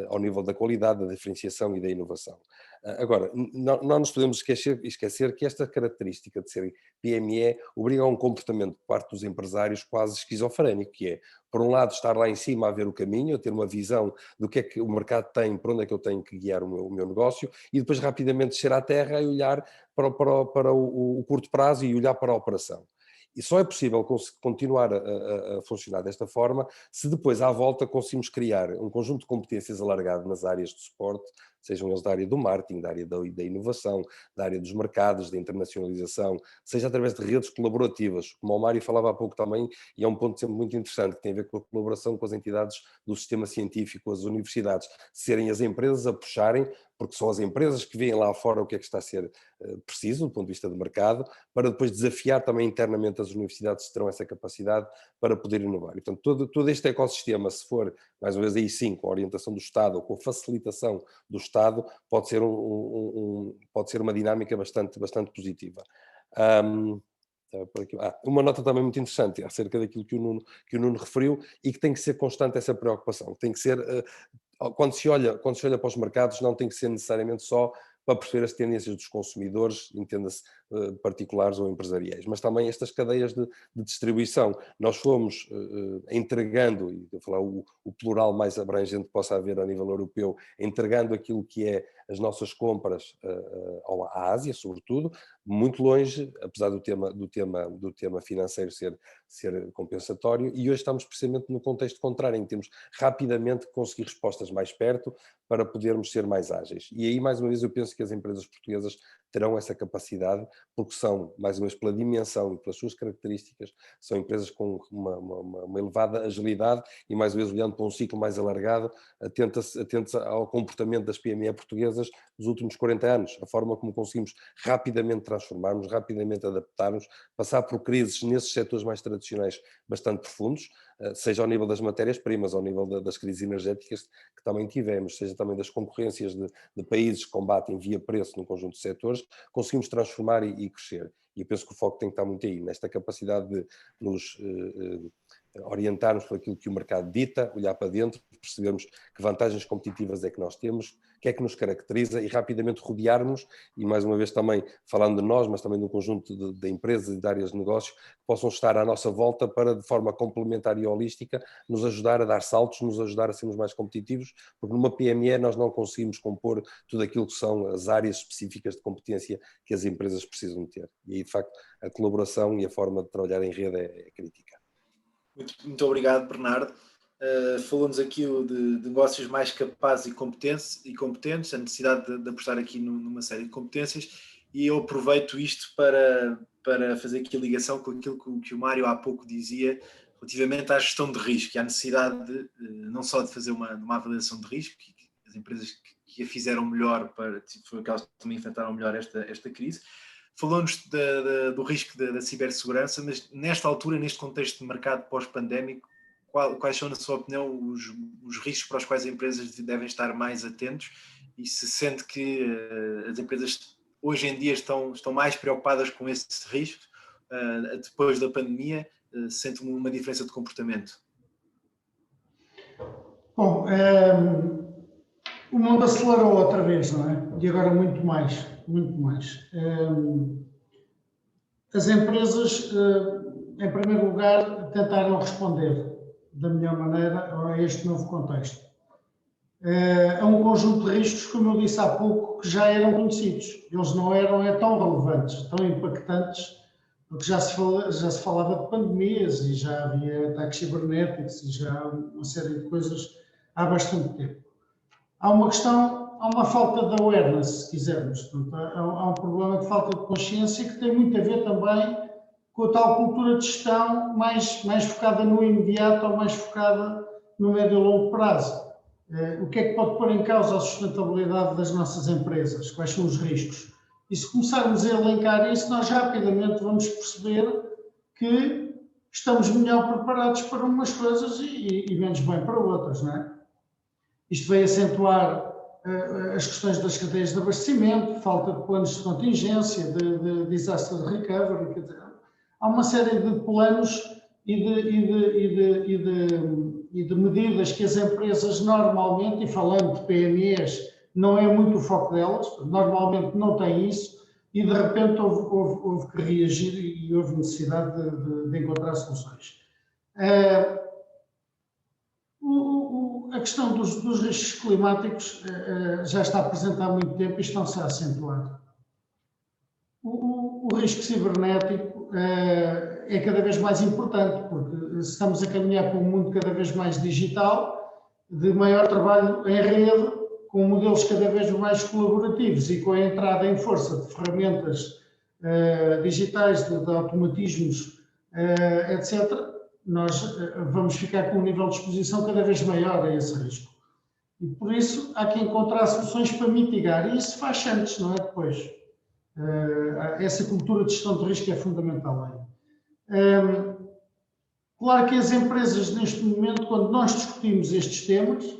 ao nível da qualidade, da diferenciação e da inovação. Agora, não nos podemos esquecer que esta característica de serem PME obriga a um comportamento por parte dos empresários quase esquizofrénico, que é, por um lado, estar lá em cima a ver o caminho, a ter uma visão do que é que o mercado tem, para onde é que eu tenho que guiar o meu negócio, e depois rapidamente descer à terra e olhar para o curto prazo e olhar para a operação. E só é possível continuar a funcionar desta forma se depois, à volta, conseguimos criar um conjunto de competências alargado nas áreas de suporte, sejam eles da área do marketing, da área da inovação, da área dos mercados, da internacionalização, seja através de redes colaborativas, como o Mário falava há pouco também, e é um ponto sempre muito interessante, que tem a ver com a colaboração com as entidades do sistema científico, as universidades, serem as empresas a puxarem, porque são as empresas que veem lá fora o que é que está a ser preciso, do ponto de vista do mercado, para depois desafiar também internamente as universidades que terão essa capacidade para poder inovar. E, portanto, todo este ecossistema, se for, mais uma vez aí sim, com a orientação do Estado ou com a facilitação do Estado, pode ser, pode ser uma dinâmica bastante positiva. Uma nota também muito interessante acerca daquilo que o Nuno referiu e que tem que ser constante essa preocupação. Tem que ser, quando se olha para os mercados, não tem que ser necessariamente só para perceber as tendências dos consumidores, entenda-se particulares ou empresariais, mas também estas cadeias de distribuição. Nós fomos entregando, e vou falar o plural mais abrangente que possa haver a nível europeu, entregando aquilo que é as nossas compras à Ásia, sobretudo, muito longe, apesar do tema financeiro ser compensatório, e hoje estamos precisamente no contexto contrário, em que temos rapidamente que conseguir respostas mais perto para podermos ser mais ágeis. E aí, mais uma vez, eu penso que as empresas portuguesas terão essa capacidade, porque são, mais uma vez, pela dimensão e pelas suas características, são empresas com uma elevada agilidade e, mais uma vez, olhando para um ciclo mais alargado, atentas ao comportamento das PME portuguesas dos últimos 40 anos, a forma como conseguimos rapidamente transformarmos, rapidamente adaptarmos, passar por crises nesses setores mais tradicionais bastante profundos, seja ao nível das matérias-primas, ao nível das crises energéticas que também tivemos, seja também das concorrências de países que combatem via preço num conjunto de setores, conseguimos transformar e crescer. E eu penso que o foco tem que estar muito aí, nesta capacidade de nos orientarmos por aquilo que o mercado dita, olhar para dentro, percebermos que vantagens competitivas é que nós temos, o que é que nos caracteriza e rapidamente rodearmos, e mais uma vez também falando de nós, mas também de um conjunto de empresas e de áreas de negócio que possam estar à nossa volta para, de forma complementar e holística, nos ajudar a dar saltos, nos ajudar a sermos mais competitivos, porque numa PME nós não conseguimos compor tudo aquilo que são as áreas específicas de competência que as empresas precisam ter. E aí, de facto, a colaboração e a forma de trabalhar em rede é crítica. Muito obrigado, Bernardo. Falou-nos aqui de negócios mais capazes e competentes, a necessidade de apostar aqui numa série de competências, e eu aproveito isto para fazer aqui a ligação com aquilo que o Mário há pouco dizia relativamente à gestão de risco e à necessidade não só de fazer uma avaliação de risco, que as empresas que a fizeram melhor foram aquelas que também enfrentaram melhor esta crise. Falou-nos do risco da cibersegurança, mas nesta altura, neste contexto de mercado pós-pandémico, quais são, na sua opinião, os riscos para os quais as empresas devem estar mais atentos, e se sente que as empresas hoje em dia estão mais preocupadas com esse risco, depois da pandemia, sente uma diferença de comportamento? Bom, o mundo acelerou outra vez, não é? E agora muito mais. As empresas, em primeiro lugar, tentaram responder da melhor maneira a este novo contexto. É um conjunto de riscos, como eu disse há pouco, que já eram conhecidos. Eles não eram tão relevantes, tão impactantes, porque já se falava de pandemias e já havia ataques cibernéticos e já uma série de coisas há bastante tempo. Há uma falta de awareness, se quisermos. Portanto, há um problema de falta de consciência que tem muito a ver também com a tal cultura de gestão mais focada no imediato ou mais focada no médio e longo prazo. O que é que pode pôr em causa a sustentabilidade das nossas empresas? Quais são os riscos? E se começarmos a elencar isso, nós rapidamente vamos perceber que estamos melhor preparados para umas coisas e menos bem para outras, não é? Isto vai acentuar as questões das cadeias de abastecimento, falta de planos de contingência, de disaster recovery, quer dizer, há uma série de planos e de medidas que as empresas normalmente, e falando de PMEs não é muito o foco delas, normalmente não tem isso, e de repente houve que reagir e houve necessidade de encontrar soluções. A questão dos riscos climáticos já está presente há muito tempo e estão-se a acentuar. O risco cibernético é cada vez mais importante, porque estamos a caminhar para um mundo cada vez mais digital, de maior trabalho em rede, com modelos cada vez mais colaborativos e com a entrada em força de ferramentas digitais, de automatismos, etc., nós vamos ficar com um nível de exposição cada vez maior a esse risco. E por isso há que encontrar soluções para mitigar, e isso faz antes, não é depois. Essa cultura de gestão de risco é fundamental. Claro que as empresas, neste momento, quando nós discutimos estes temas,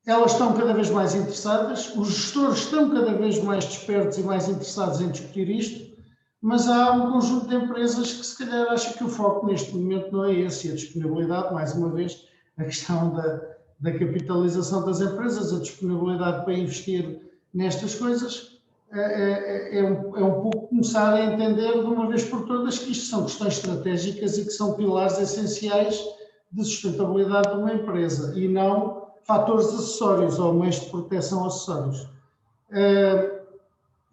elas estão cada vez mais interessadas, os gestores estão cada vez mais despertos e mais interessados em discutir isto, mas há um conjunto de empresas que se calhar acham que o foco neste momento não é esse, e a disponibilidade, mais uma vez, a questão da capitalização das empresas, a disponibilidade para investir nestas coisas, é um pouco começar a entender de uma vez por todas que isto são questões estratégicas e que são pilares essenciais de sustentabilidade de uma empresa e não fatores acessórios ou meios de proteção acessórios.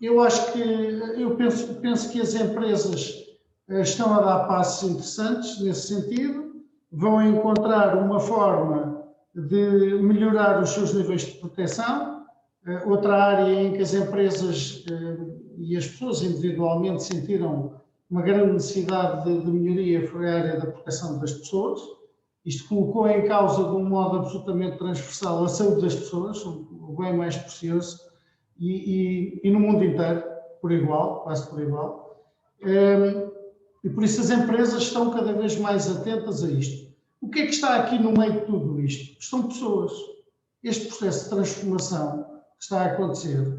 Eu penso que as empresas estão a dar passos interessantes nesse sentido, vão encontrar uma forma de melhorar os seus níveis de proteção. Outra área em que as empresas e as pessoas individualmente sentiram uma grande necessidade de melhoria foi a área da proteção das pessoas. Isto colocou em causa, de um modo absolutamente transversal, a saúde das pessoas, o bem mais precioso, e no mundo inteiro, por igual, quase por igual. E por isso as empresas estão cada vez mais atentas a isto. O que é que está aqui no meio de tudo isto? Estão pessoas. Este processo de transformação que está a acontecer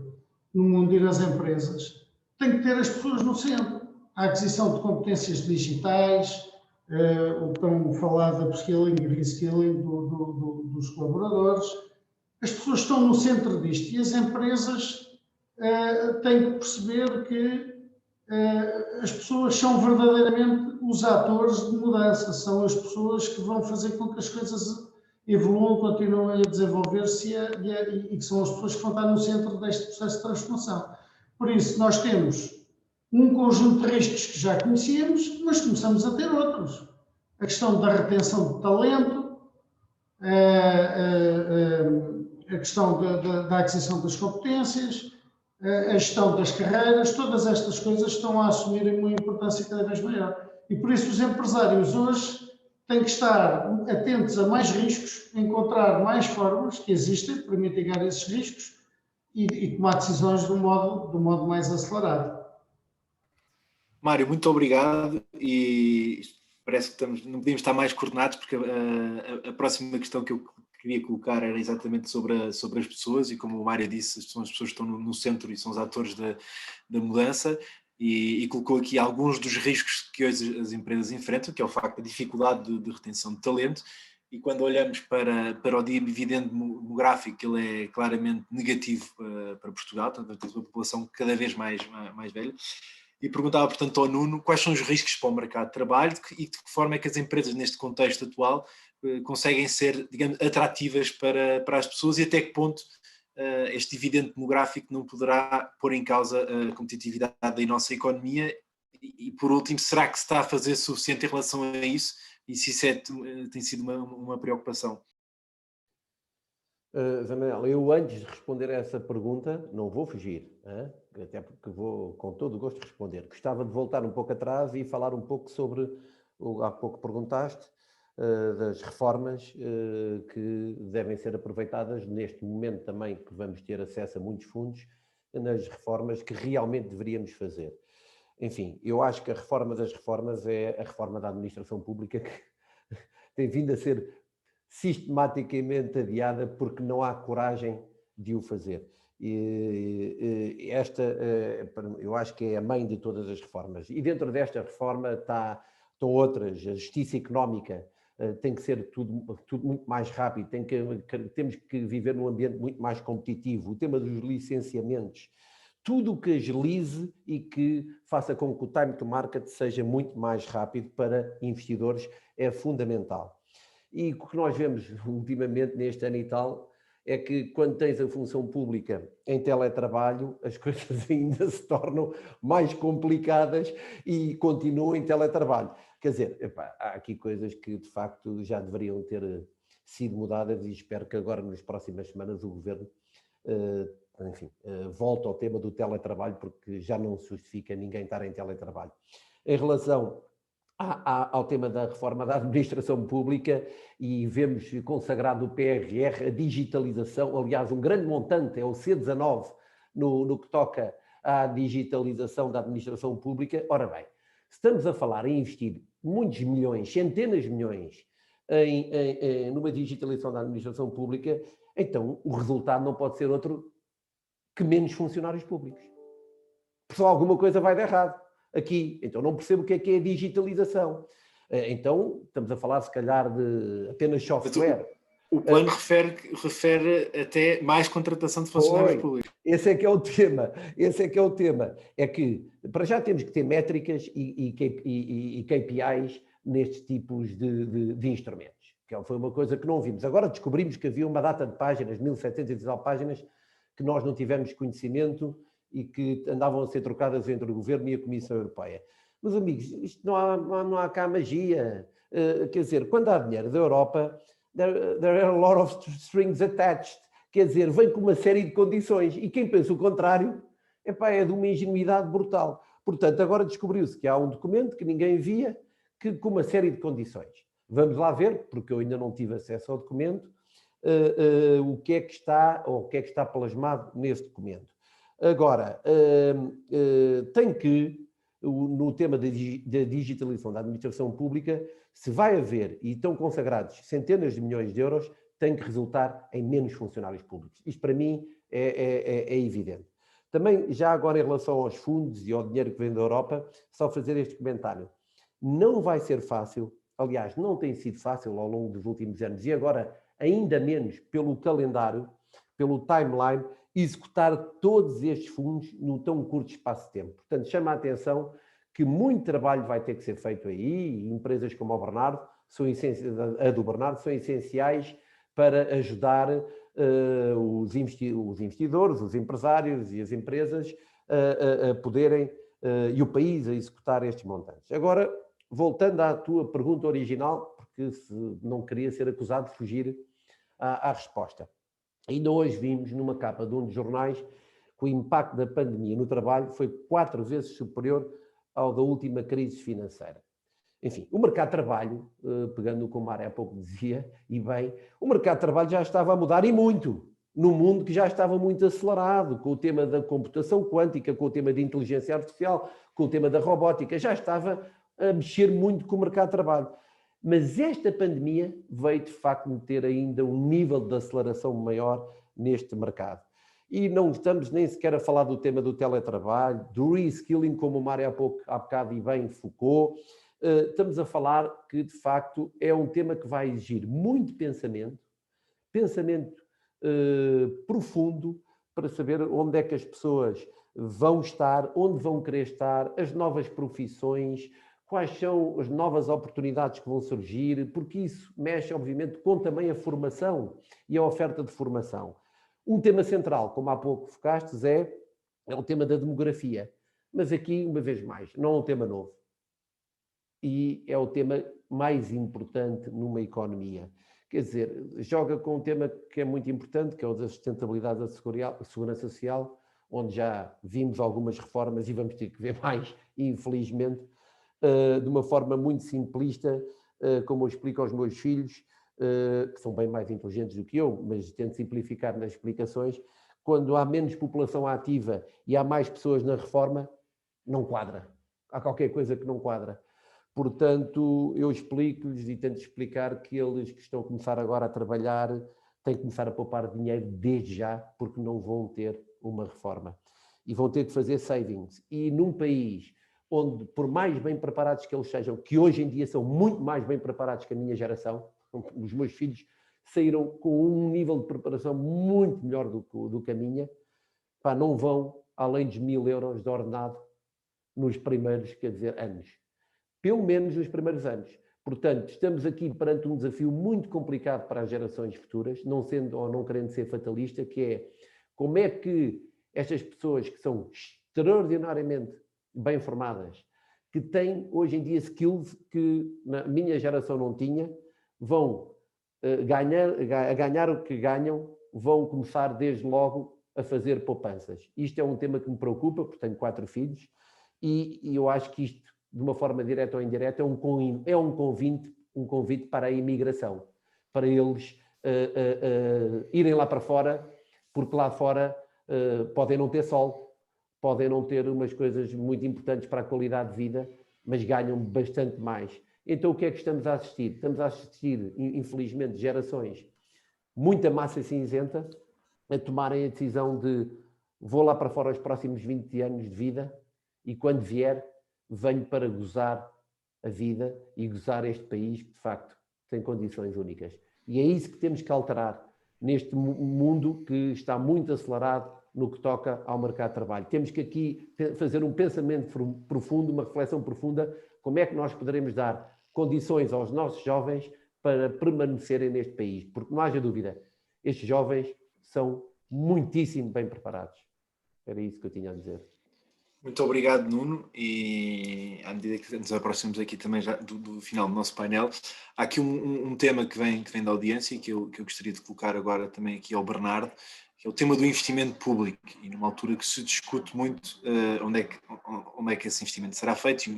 no mundo e nas empresas tem que ter as pessoas no centro. A aquisição de competências digitais, o tão falado da upskilling e reskilling dos colaboradores. As pessoas estão no centro disto e as empresas têm que perceber que as pessoas são verdadeiramente os atores de mudança, são as pessoas que vão fazer com que as coisas evoluam, continuem a desenvolver-se e que são as pessoas que vão estar no centro deste processo de transformação. Por isso, nós temos um conjunto de riscos que já conhecíamos, mas começamos a ter outros. A questão da retenção de talento, a questão da aquisição das competências, a gestão das carreiras, todas estas coisas estão a assumir uma importância cada vez maior. E por isso os empresários hoje têm que estar atentos a mais riscos, encontrar mais formas que existem para mitigar esses riscos e tomar decisões de um modo mais acelerado. Mário, muito obrigado e parece que não podíamos estar mais coordenados porque a próxima questão que eu queria colocar era exatamente sobre as pessoas e como o Mário disse, são as pessoas que estão no centro e são os atores da mudança e colocou aqui alguns dos riscos que hoje as empresas enfrentam, que é o facto da dificuldade de retenção de talento e quando olhamos para o dividendo demográfico, ele é claramente negativo para Portugal, portanto temos uma população cada vez mais velha. E perguntava, portanto, ao Nuno quais são os riscos para o mercado de trabalho e de que forma é que as empresas, neste contexto atual, conseguem ser, digamos, atrativas para as pessoas e até que ponto este dividendo demográfico não poderá pôr em causa a competitividade da nossa economia e, por último, será que se está a fazer suficiente em relação a isso e se isso tem sido uma preocupação? Zé Manuel, eu antes de responder a essa pergunta, não vou fugir, até porque vou com todo o gosto responder. Gostava de voltar um pouco atrás e falar um pouco sobre, há pouco perguntaste, das reformas que devem ser aproveitadas neste momento também que vamos ter acesso a muitos fundos, nas reformas que realmente deveríamos fazer. Enfim, eu acho que a reforma das reformas é a reforma da administração pública que tem vindo a ser sistematicamente adiada porque não há coragem de o fazer. E esta, eu acho que é a mãe de todas as reformas. E dentro desta reforma estão outras, a justiça económica, tem que ser tudo muito mais rápido, temos que viver num ambiente muito mais competitivo. O tema dos licenciamentos, tudo o que agilize e que faça com que o time to market seja muito mais rápido para investidores é fundamental. E o que nós vemos ultimamente neste ano e tal é que quando tens a função pública em teletrabalho, as coisas ainda se tornam mais complicadas e continuam em teletrabalho. Quer dizer, há aqui coisas que de facto já deveriam ter sido mudadas e espero que agora nas próximas semanas o Governo volte ao tema do teletrabalho, porque já não se justifica ninguém estar em teletrabalho. Em relação ao tema da reforma da administração pública, e vemos consagrado o PRR, a digitalização, aliás, um grande montante, é o C19, no que toca à digitalização da administração pública. Ora bem, estamos a falar em investir muitos milhões, centenas de milhões, numa digitalização da administração pública, então o resultado não pode ser outro que menos funcionários públicos. Porque só alguma coisa vai dar errado aqui. Então não percebo o que é a digitalização. Então estamos a falar se calhar de apenas software. O plano refere até mais contratação de funcionários públicos. Esse é que é o tema. É que para já temos que ter métricas e KPIs nestes tipos de instrumentos. Que foi uma coisa que não vimos. Agora descobrimos que havia uma data de páginas, 1700 e tal páginas, que nós não tivemos conhecimento e que andavam a ser trocadas entre o Governo e a Comissão Europeia. Meus amigos, isto não há cá magia. Quer dizer, quando há dinheiro da Europa, there are a lot of strings attached. Quer dizer, vem com uma série de condições. E quem pensa o contrário, é de uma ingenuidade brutal. Portanto, agora descobriu-se que há um documento que ninguém via, com uma série de condições. Vamos lá ver, porque eu ainda não tive acesso ao documento, o que é que está plasmado nesse documento. Agora, no tema da digitalização da administração pública, se vai haver, e estão consagrados centenas de milhões de euros, tem que resultar em menos funcionários públicos. Isto para mim é evidente. Também, já agora em relação aos fundos e ao dinheiro que vem da Europa, só fazer este comentário. Não vai ser fácil, aliás, não tem sido fácil ao longo dos últimos anos, e agora ainda menos pelo calendário, pelo timeline, executar todos estes fundos num tão curto espaço de tempo. Portanto, chama a atenção que muito trabalho vai ter que ser feito aí, e empresas como a do Bernardo são essenciais para ajudar os investidores, os empresários e as empresas a poderem, e o país a executar estes montantes. Agora, voltando à tua pergunta original, porque não queria ser acusado de fugir à resposta. Ainda hoje vimos numa capa de um dos jornais que o impacto da pandemia no trabalho foi 4 vezes superior ao da última crise financeira. Enfim, o mercado de trabalho, pegando o que o Mário há pouco dizia, e bem, o mercado de trabalho já estava a mudar e muito, num mundo que já estava muito acelerado, com o tema da computação quântica, com o tema da inteligência artificial, com o tema da robótica, já estava a mexer muito com o mercado de trabalho. Mas esta pandemia veio, de facto, meter ainda um nível de aceleração maior neste mercado. E não estamos nem sequer a falar do tema do teletrabalho, do reskilling, como o Mário há bocado e bem focou. Estamos a falar que, de facto, é um tema que vai exigir muito pensamento profundo, para saber onde é que as pessoas vão estar, onde vão querer estar, as novas profissões, quais são as novas oportunidades que vão surgir, porque isso mexe, obviamente, com também a formação e a oferta de formação. Um tema central, como há pouco focastes, é o tema da demografia. Mas aqui, uma vez mais, não é um tema novo. E é o tema mais importante numa economia. Quer dizer, joga com um tema que é muito importante, que é o da sustentabilidade da segurança social, onde já vimos algumas reformas e vamos ter que ver mais, infelizmente, de uma forma muito simplista, como eu explico aos meus filhos, que são bem mais inteligentes do que eu, mas tento simplificar nas explicações. Quando há menos população ativa e há mais pessoas na reforma, não quadra. Há qualquer coisa que não quadra. Portanto, eu explico-lhes e tento explicar que eles que estão a começar agora a trabalhar têm que começar a poupar dinheiro desde já, porque não vão ter uma reforma. E vão ter que fazer savings. E num país onde, por mais bem preparados que eles sejam, que hoje em dia são muito mais bem preparados que a minha geração, os meus filhos saíram com um nível de preparação muito melhor do que a minha, pá, não vão além dos 1000 euros de ordenado nos primeiros, quer dizer, anos. Pelo menos nos primeiros anos. Portanto, estamos aqui perante um desafio muito complicado para as gerações futuras, não sendo ou não querendo ser fatalista, que é como é que estas pessoas que são extraordinariamente bem formadas, que têm hoje em dia skills que na minha geração não tinha, vão ganhar o que ganham, vão começar desde logo a fazer poupanças. Isto é um tema que me preocupa, porque tenho 4 filhos, e eu acho que isto, de uma forma direta ou indireta, é um convite para a imigração, para eles irem lá para fora, porque lá fora podem não ter sol, podem não ter umas coisas muito importantes para a qualidade de vida, mas ganham bastante mais. Então o que é que estamos a assistir? Estamos a assistir, infelizmente, gerações, muita massa cinzenta, a tomarem a decisão de vou lá para fora os próximos 20 anos de vida e quando vier venho para gozar a vida e gozar este país que de facto tem condições únicas. E é isso que temos que alterar neste mundo que está muito acelerado no que toca ao mercado de trabalho. Temos que aqui fazer um pensamento profundo, uma reflexão profunda, como é que nós poderemos dar condições aos nossos jovens para permanecerem neste país, porque não haja dúvida, estes jovens são muitíssimo bem preparados. Era isso que eu tinha a dizer. Muito obrigado, Nuno, e à medida que nos aproximamos aqui também já do final do nosso painel, há aqui um tema que vem da audiência e que eu gostaria de colocar agora também aqui ao Bernardo, que é o tema do investimento público, e numa altura que se discute muito onde é que esse investimento será feito, e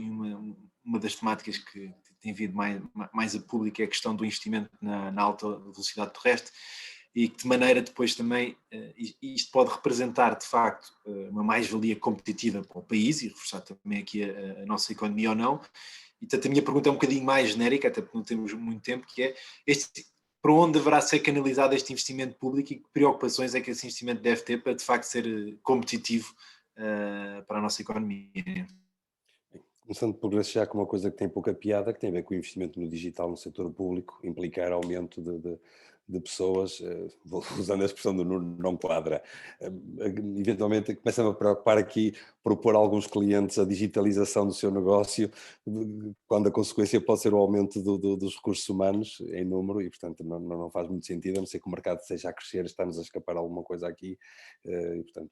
uma das temáticas que tem vindo mais a público é a questão do investimento na alta velocidade terrestre, e que de maneira depois também isto pode representar de facto uma mais-valia competitiva para o país e reforçar também aqui a nossa economia ou não. E portanto a minha pergunta é um bocadinho mais genérica, até porque não temos muito tempo, que é para onde deverá ser canalizado este investimento público e que preocupações é que esse investimento deve ter para de facto ser competitivo para a nossa economia? Começando por deixar com uma coisa que tem pouca piada, que tem a ver com o investimento no digital no setor público, implicar aumento de pessoas, usando a expressão do Nuno, não quadra. Eventualmente começa-me a preocupar aqui propor a alguns clientes a digitalização do seu negócio, quando a consequência pode ser o aumento dos recursos humanos em número e, portanto, não faz muito sentido, a não ser que o mercado esteja a crescer, está-nos a escapar alguma coisa aqui, e, portanto,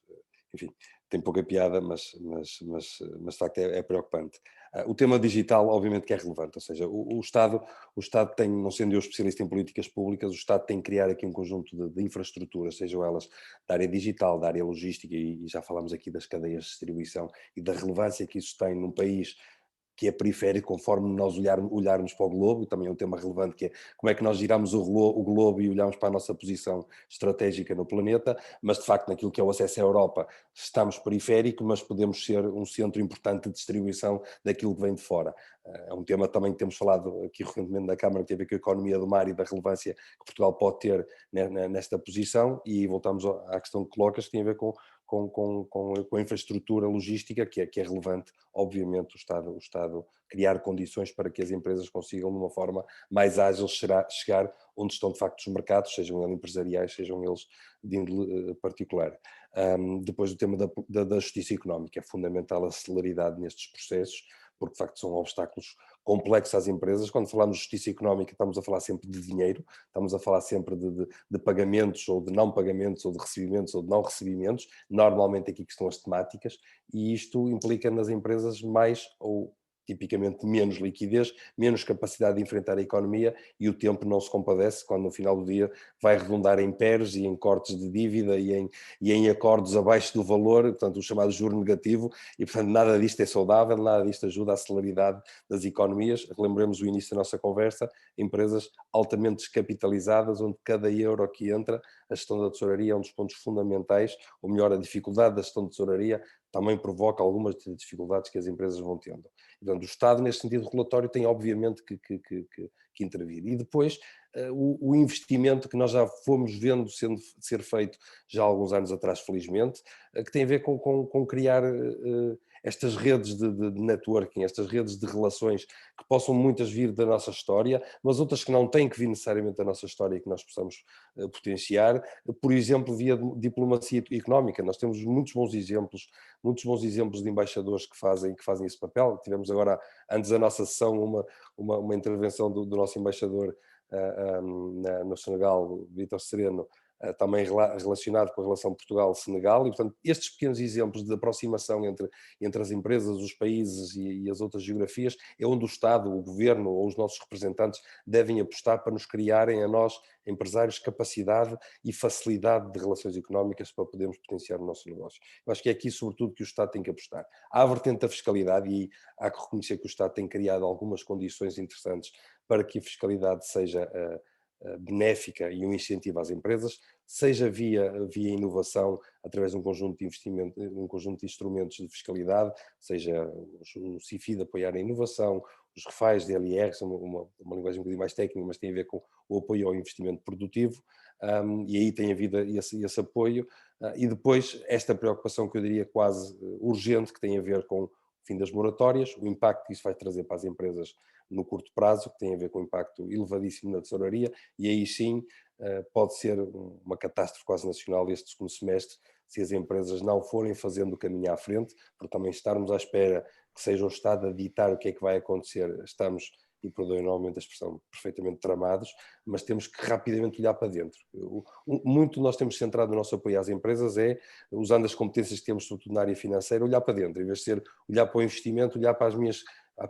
enfim, tem pouca piada, mas de facto é preocupante. O tema digital, obviamente, que é relevante, ou seja, o Estado tem, não sendo eu especialista em políticas públicas, o Estado tem que criar aqui um conjunto de infraestruturas, sejam elas da área digital, da área logística, e já falámos aqui das cadeias de distribuição e da relevância que isso tem num país que é periférico, conforme nós olharmos para o globo, e também é um tema relevante, que é como é que nós giramos o globo e olhamos para a nossa posição estratégica no planeta, mas de facto naquilo que é o acesso à Europa estamos periféricos, mas podemos ser um centro importante de distribuição daquilo que vem de fora. É um tema também que temos falado aqui recentemente na Câmara, que tem a ver com a economia do mar e da relevância que Portugal pode ter nesta posição, e voltamos à questão que colocas, que tem a ver com a infraestrutura logística, que é relevante, obviamente, o Estado criar condições para que as empresas consigam, de uma forma mais ágil, chegar onde estão de facto os mercados, sejam eles empresariais, sejam eles de índole particular. Depois o tema da justiça económica, é fundamental a celeridade nestes processos, porque de facto são obstáculos complexos às empresas. Quando falamos de justiça económica, estamos a falar sempre de dinheiro, estamos a falar sempre de pagamentos ou de não pagamentos, ou de recebimentos ou de não recebimentos, normalmente aqui que estão as temáticas, e isto implica nas empresas mais ou tipicamente menos liquidez, menos capacidade de enfrentar a economia, e o tempo não se compadece quando no final do dia vai redundar em PERs e em cortes de dívida e em acordos abaixo do valor, portanto o chamado juro negativo, e portanto nada disto é saudável, nada disto ajuda à celeridade das economias. Relembremos o início da nossa conversa, empresas altamente descapitalizadas, onde cada euro que entra, a gestão da tesouraria é um dos pontos fundamentais, ou melhor, a dificuldade da gestão de tesouraria também provoca algumas dificuldades que as empresas vão tendo. Portanto, o Estado, neste sentido regulatório, tem obviamente que que intervir. E depois o investimento que nós já fomos vendo ser feito já há alguns anos atrás, felizmente, que tem a ver com criar estas redes de networking, estas redes de relações que possam muitas vir da nossa história, mas outras que não têm que vir necessariamente da nossa história e que nós possamos potenciar, por exemplo, via diplomacia económica. Nós temos muitos bons exemplos de embaixadores que fazem esse papel. Tivemos agora, antes da nossa sessão, uma intervenção do nosso embaixador no Senegal, Vítor Sereno, também relacionado com a relação Portugal-Senegal, e portanto estes pequenos exemplos de aproximação entre as empresas, os países e as outras geografias é onde o Estado, o Governo ou os nossos representantes devem apostar para nos criarem a nós, empresários, capacidade e facilidade de relações económicas para podermos potenciar o nosso negócio. Eu acho que é aqui sobretudo que o Estado tem que apostar. Há a vertente da fiscalidade e há que reconhecer que o Estado tem criado algumas condições interessantes para que a fiscalidade seja benéfica e um incentivo às empresas, seja via inovação, através de um conjunto de investimento, um conjunto de instrumentos de fiscalidade, seja o CIFID apoiar a inovação, os refais de LR, são uma linguagem um bocadinho mais técnica, mas tem a ver com o apoio ao investimento produtivo, e aí tem havido esse apoio, e depois esta preocupação que eu diria quase urgente, que tem a ver com o fim das moratórias, o impacto que isso vai trazer para as empresas no curto prazo, que tem a ver com um impacto elevadíssimo na tesouraria, e aí sim pode ser uma catástrofe quase nacional este segundo semestre, se as empresas não forem fazendo o caminho à frente, porque também estarmos à espera que seja o Estado a ditar o que é que vai acontecer, estamos, e perdoem novamente a expressão, perfeitamente tramados, mas temos que rapidamente olhar para dentro. Muito nós temos centrado o nosso apoio às empresas usando as competências que temos, sobretudo na área financeira, olhar para dentro, em vez de ser olhar para o investimento, olhar para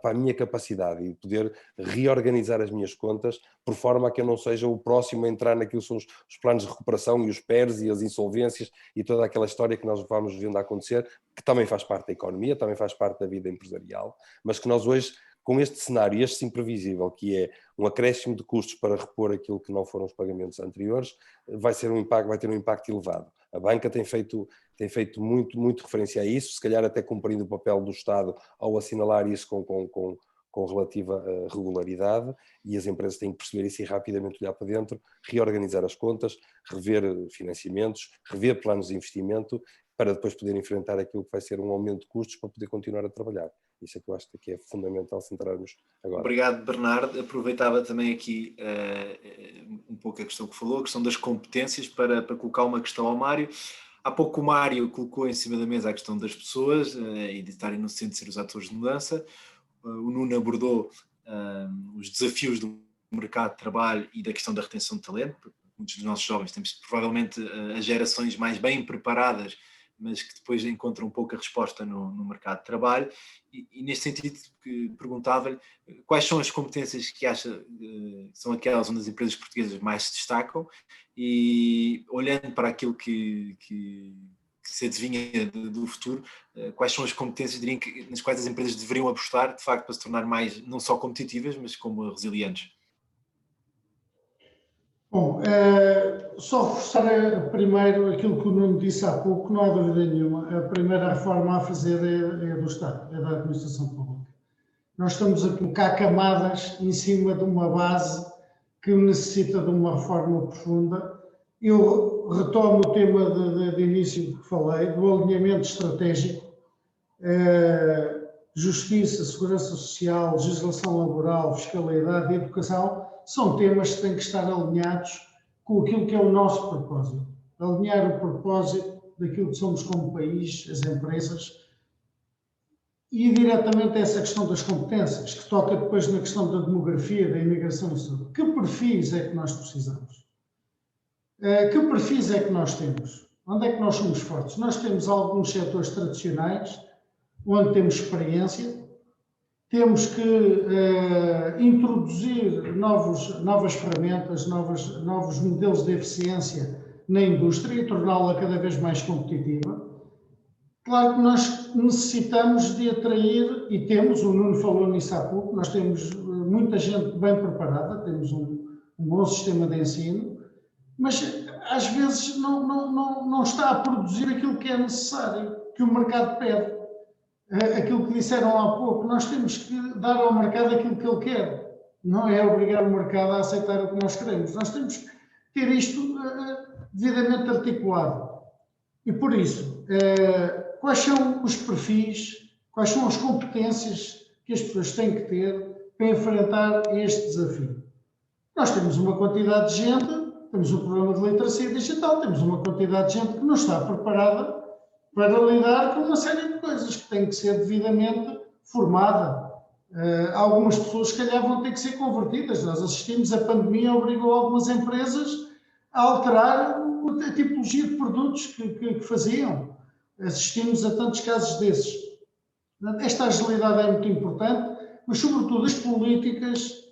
a minha capacidade e poder reorganizar as minhas contas por forma a que eu não seja o próximo a entrar naquilo que são os planos de recuperação e os PERs e as insolvências e toda aquela história que nós vamos vendo a acontecer, que também faz parte da economia, também faz parte da vida empresarial, mas que nós hoje, com este cenário, este imprevisível, que é um acréscimo de custos para repor aquilo que não foram os pagamentos anteriores, vai ter um impacto elevado. A banca tem feito muito referência a isso, se calhar até cumprindo o papel do Estado ao assinalar isso com relativa regularidade, e as empresas têm que perceber isso e rapidamente olhar para dentro, reorganizar as contas, rever financiamentos, rever planos de investimento, para depois poder enfrentar aquilo que vai ser um aumento de custos para poder continuar a trabalhar. Isso é que eu acho que é fundamental centrarmos agora. Obrigado, Bernardo. Aproveitava também aqui um pouco a questão que falou, a questão das competências, para colocar uma questão ao Mário. Há pouco o Mário colocou em cima da mesa a questão das pessoas e de estarem no centro de ser os atores de mudança. O Nuno abordou os desafios do mercado de trabalho e da questão da retenção de talento. Muitos dos nossos jovens temos provavelmente as gerações mais bem preparadas, mas que depois encontram pouca resposta no mercado de trabalho, e neste sentido perguntava-lhe quais são as competências que acha que são aquelas onde as empresas portuguesas mais se destacam, e olhando para aquilo que se adivinha do futuro, quais são as competências, diriam, nas quais as empresas deveriam apostar, de facto, para se tornar mais, não só competitivas, mas como resilientes? Bom, só reforçar primeiro aquilo que o Nuno disse há pouco, não há dúvida nenhuma. A primeira reforma a fazer é do Estado, é da administração pública. Nós estamos a colocar camadas em cima de uma base que necessita de uma reforma profunda. Eu retomo o tema de início que falei, do alinhamento estratégico, justiça, segurança social, legislação laboral, fiscalidade e educação, são temas que têm que estar alinhados com aquilo que é o nosso propósito. Alinhar o propósito daquilo que somos como país, as empresas, e diretamente a essa questão das competências, que toca depois na questão da demografia, da imigração e saúde. Que perfis é que nós precisamos? Que perfis é que nós temos? Onde é que nós somos fortes? Nós temos alguns setores tradicionais, onde temos experiência. Temos que introduzir novas ferramentas, novos modelos de eficiência na indústria e torná-la cada vez mais competitiva. Claro que nós necessitamos de atrair, e temos, o Nuno falou nisso há pouco, nós temos muita gente bem preparada, temos um bom sistema de ensino, mas às vezes não está a produzir aquilo que é necessário, que o mercado pede. Aquilo que disseram há pouco, nós temos que dar ao mercado aquilo que ele quer. não é obrigar o mercado a aceitar o que nós queremos. Nós temos que ter isto devidamente articulado. E por isso, quais são os perfis, quais são as competências que as pessoas têm que ter para enfrentar este desafio? Nós temos uma quantidade de gente, temos um problema de literacia digital, temos uma quantidade de gente que não está preparada para lidar com uma série de coisas que tem que ser devidamente formada. Algumas pessoas, se calhar, vão ter que ser convertidas. Nós assistimos, a pandemia obrigou algumas empresas a alterar a tipologia de produtos que faziam. Assistimos a tantos casos desses. Esta agilidade é muito importante, mas, sobretudo, as políticas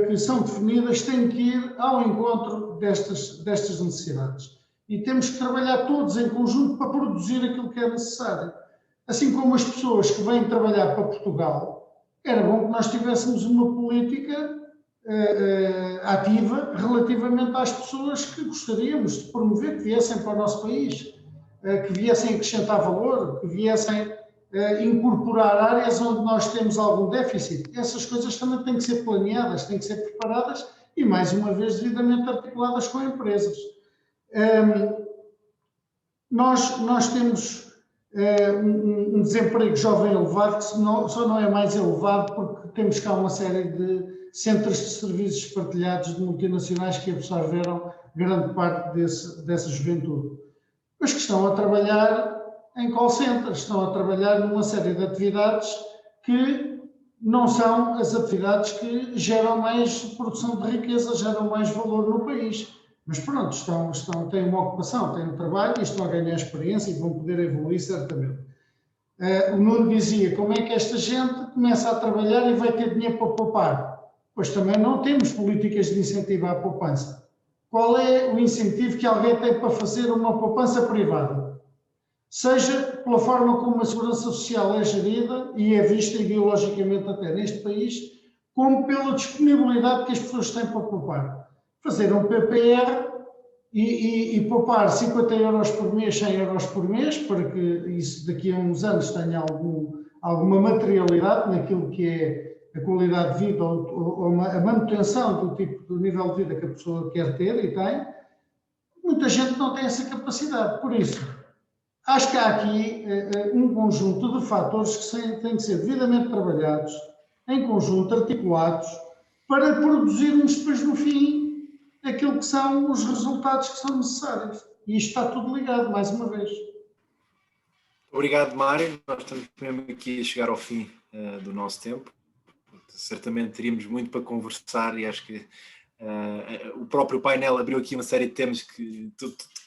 que são definidas têm que ir ao encontro destas necessidades. E temos que trabalhar todos em conjunto para produzir aquilo que é necessário. Assim como as pessoas que vêm trabalhar para Portugal, era bom que nós tivéssemos uma política ativa relativamente às pessoas que gostaríamos de promover, que viessem para o nosso país, que viessem acrescentar valor, que viessem incorporar áreas onde nós temos algum déficit. Essas coisas também têm que ser planeadas, têm que ser preparadas e, mais uma vez, devidamente articuladas com empresas. Nós temos um desemprego jovem elevado, que só não é mais elevado porque temos cá uma série de centros de serviços partilhados de multinacionais que absorveram grande parte dessa juventude. Mas que estão a trabalhar em call centers, estão a trabalhar numa série de atividades que não são as atividades que geram mais produção de riqueza, geram mais valor no país. Mas pronto, têm uma ocupação, têm um trabalho e estão a ganhar experiência e vão poder evoluir certamente. O Nuno dizia, como é que esta gente começa a trabalhar e vai ter dinheiro para poupar? Pois também não temos políticas de incentivo à poupança. Qual é o incentivo que alguém tem para fazer uma poupança privada? Seja pela forma como a segurança social é gerida e é vista ideologicamente até neste país, como pela disponibilidade que as pessoas têm para poupar. Fazer um PPR e poupar 50 euros por mês, 100 euros por mês, para que isso daqui a uns anos tenha alguma materialidade naquilo que é a qualidade de vida ou a manutenção do nível de vida que a pessoa quer ter e tem. Muita gente não tem essa capacidade. Por isso, acho que há aqui um conjunto de fatores que têm que ser devidamente trabalhados, em conjunto, articulados, para produzirmos depois, no fim, aquilo que são os resultados que são necessários. E isto está tudo ligado, mais uma vez. Obrigado, Mário. Nós estamos mesmo aqui a chegar ao fim do nosso tempo. Certamente teríamos muito para conversar e acho que o próprio painel abriu aqui uma série de temas que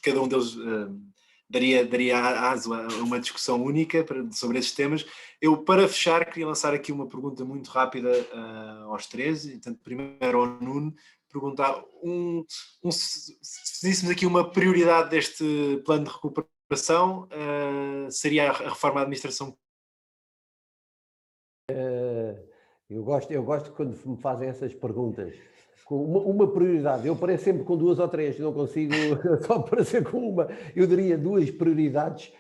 cada um deles daria aso a uma discussão única sobre esses temas. Eu, para fechar, queria lançar aqui uma pergunta muito rápida aos três. Portanto, primeiro ao Nuno, perguntar se dissemos aqui uma prioridade deste plano de recuperação, seria a reforma da administração? Eu gosto quando me fazem essas perguntas. Com uma prioridade, eu pareço sempre com duas ou três, não consigo só parecer com uma. Eu diria duas prioridades,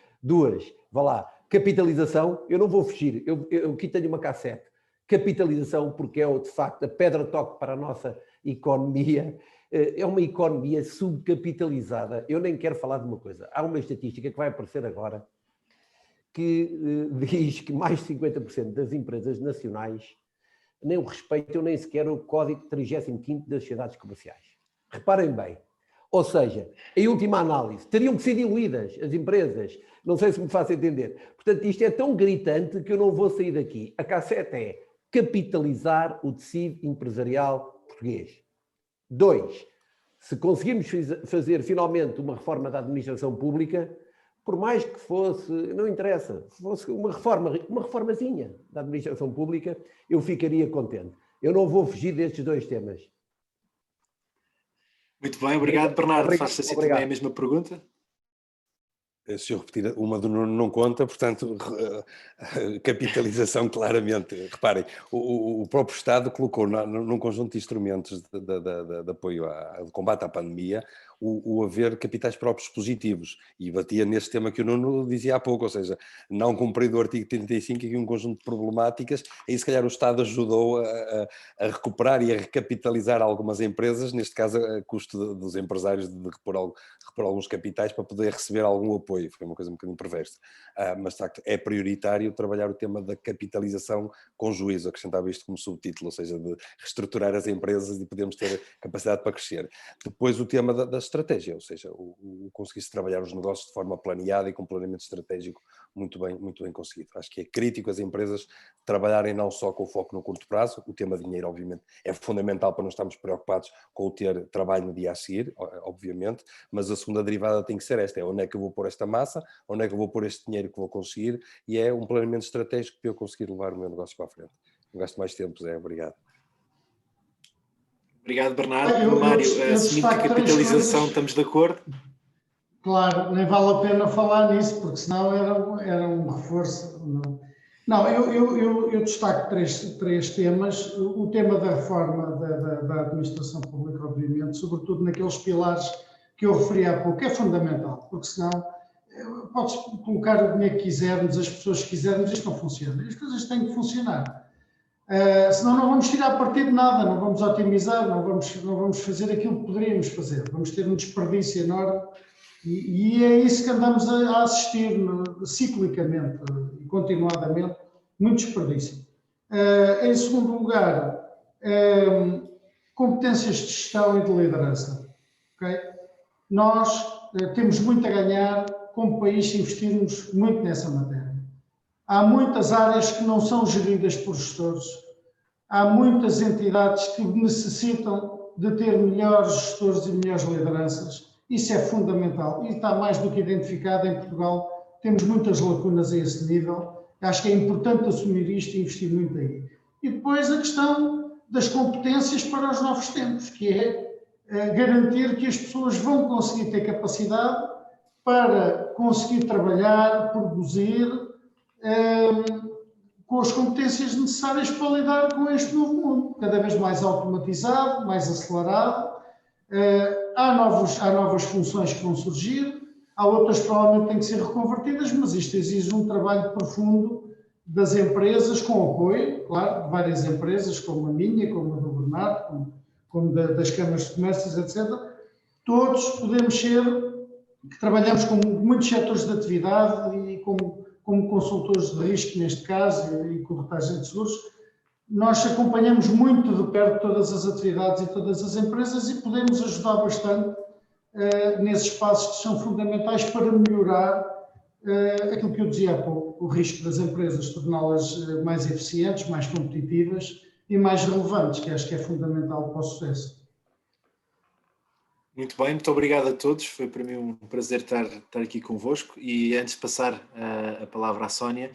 vá lá, capitalização, eu não vou fugir, eu aqui tenho uma cassete, capitalização, porque é de facto a pedra-toque para a nossa economia, é uma economia subcapitalizada. Eu nem quero falar de uma coisa, há uma estatística que vai aparecer agora, que diz que mais de 50% das empresas nacionais nem o respeitam, nem sequer o Código 35º das sociedades comerciais. Reparem bem. Ou seja, em última análise, teriam que ser diluídas as empresas. Não sei se me faço entender. Portanto, isto é tão gritante que eu não vou sair daqui. A cassete é capitalizar o tecido empresarial português. 2. Se conseguirmos fazer finalmente uma reforma da administração pública, por mais que fosse, não interessa, se fosse uma reformazinha da administração pública, eu ficaria contente. Eu não vou fugir destes dois temas. Muito bem, obrigado, Bernardo. Faço assim também a mesma pergunta. Se eu repetir, uma do Nuno não conta, portanto, capitalização claramente. Reparem, o próprio Estado colocou num conjunto de instrumentos de apoio de combate à pandemia o haver capitais próprios positivos, e batia neste tema que o Nuno dizia há pouco, ou seja, não cumprir o artigo 35 e um conjunto de problemáticas, aí se calhar o Estado ajudou a recuperar e a recapitalizar algumas empresas, neste caso a custo dos empresários de repor alguns capitais para poder receber algum apoio, foi uma coisa um bocadinho perversa, mas de facto é prioritário trabalhar o tema da capitalização com juízo, acrescentava isto como subtítulo, ou seja, de reestruturar as empresas e podermos ter capacidade para crescer. Depois o tema da estratégia, ou seja, o conseguir-se trabalhar os negócios de forma planeada e com planeamento estratégico muito bem conseguido. Acho que é crítico as empresas trabalharem não só com o foco no curto prazo, o tema dinheiro obviamente é fundamental para não estarmos preocupados com o ter trabalho no dia a seguir, obviamente, mas a segunda derivada tem que ser esta, é onde é que eu vou pôr esta massa, onde é que eu vou pôr este dinheiro que vou conseguir, e é um planeamento estratégico para eu conseguir levar o meu negócio para a frente. Não gasto mais tempo, Zé, obrigado. Obrigado, Bernardo. Mário, assumindo que a capitalização estamos de acordo? Claro, nem vale a pena falar nisso, porque senão era um reforço. Não, eu destaco três temas. O tema da reforma da administração pública, obviamente, sobretudo naqueles pilares que eu referi há pouco, é fundamental, porque senão pode-se colocar o dinheiro que quisermos, as pessoas que quisermos, isto não funciona. As coisas têm que funcionar. Senão não vamos tirar partido de nada, não vamos otimizar, não vamos fazer aquilo que poderíamos fazer. Vamos ter um desperdício enorme e é isso que andamos a assistir ciclicamente e continuadamente, muito desperdício. Em segundo lugar, competências de gestão e de liderança. Okay? Nós temos muito a ganhar como país se investirmos muito nessa matéria. Há muitas áreas que não são geridas por gestores. Há muitas entidades que necessitam de ter melhores gestores e melhores lideranças. Isso é fundamental e está mais do que identificado em Portugal. Temos muitas lacunas a esse nível. Acho que é importante assumir isto e investir muito aí. E depois a questão das competências para os novos tempos, que é garantir que as pessoas vão conseguir ter capacidade para conseguir trabalhar, produzir, com as competências necessárias para lidar com este novo mundo, cada vez mais automatizado, mais acelerado. Há novas funções que vão surgir, há outras que provavelmente têm que ser reconvertidas, mas isto exige um trabalho profundo das empresas, com apoio, claro, de várias empresas, como a minha, como a do Bernardo, como das câmaras de comércio, etc. Todos podemos ser, que trabalhamos com muitos setores de atividade e como consultores de risco, neste caso, e corretagem de seguros, nós acompanhamos muito de perto todas as atividades e todas as empresas e podemos ajudar bastante nesses passos que são fundamentais para melhorar aquilo que eu dizia há pouco, o risco das empresas, torná-las mais eficientes, mais competitivas e mais relevantes, que acho que é fundamental para o sucesso. Muito bem, muito obrigado a todos, foi para mim um prazer estar aqui convosco e antes de passar a palavra à Sónia,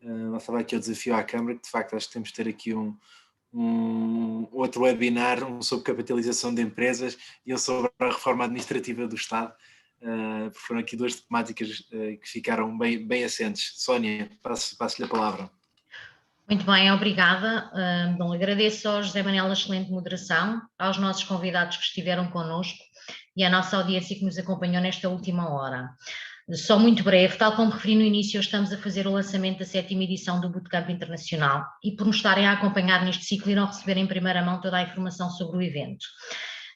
lançava aqui o desafio à Câmara, que de facto acho que temos de ter aqui um outro webinar, um sobre capitalização de empresas e um sobre a reforma administrativa do Estado, porque foram aqui duas temáticas que ficaram bem assentes. Sónia, passo-lhe a palavra. Muito bem, obrigada. Agradeço ao José Manuel a excelente moderação, aos nossos convidados que estiveram connosco e à nossa audiência que nos acompanhou nesta última hora. Só muito breve, tal como referi no início, estamos a fazer o lançamento da 7ª edição do Bootcamp Internacional e por nos estarem a acompanhar neste ciclo irão receber em primeira mão toda a informação sobre o evento,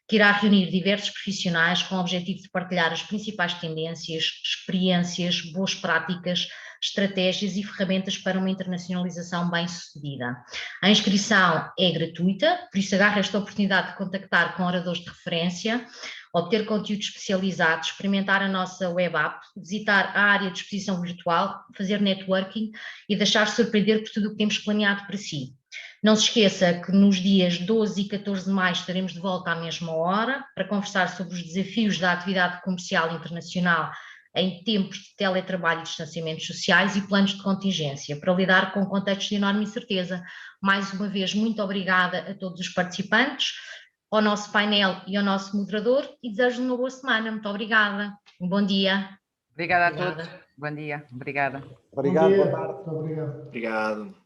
que irá reunir diversos profissionais com o objetivo de partilhar as principais tendências, experiências, boas práticas, estratégias e ferramentas para uma internacionalização bem-sucedida. A inscrição é gratuita, por isso agarre esta oportunidade de contactar com oradores de referência, obter conteúdos especializados, experimentar a nossa web app, visitar a área de exposição virtual, fazer networking e deixar-se surpreender por tudo o que temos planeado para si. Não se esqueça que nos dias 12 e 14 de maio estaremos de volta à mesma hora para conversar sobre os desafios da atividade comercial internacional em tempos de teletrabalho e distanciamentos sociais e planos de contingência, para lidar com contextos de enorme incerteza. Mais uma vez, muito obrigada a todos os participantes, ao nosso painel e ao nosso moderador e desejo uma boa semana. Muito obrigada. Um bom dia. Obrigada a todos. Bom dia. Obrigada. Obrigado, Bom dia. boa tarde. Muito obrigado. Obrigado.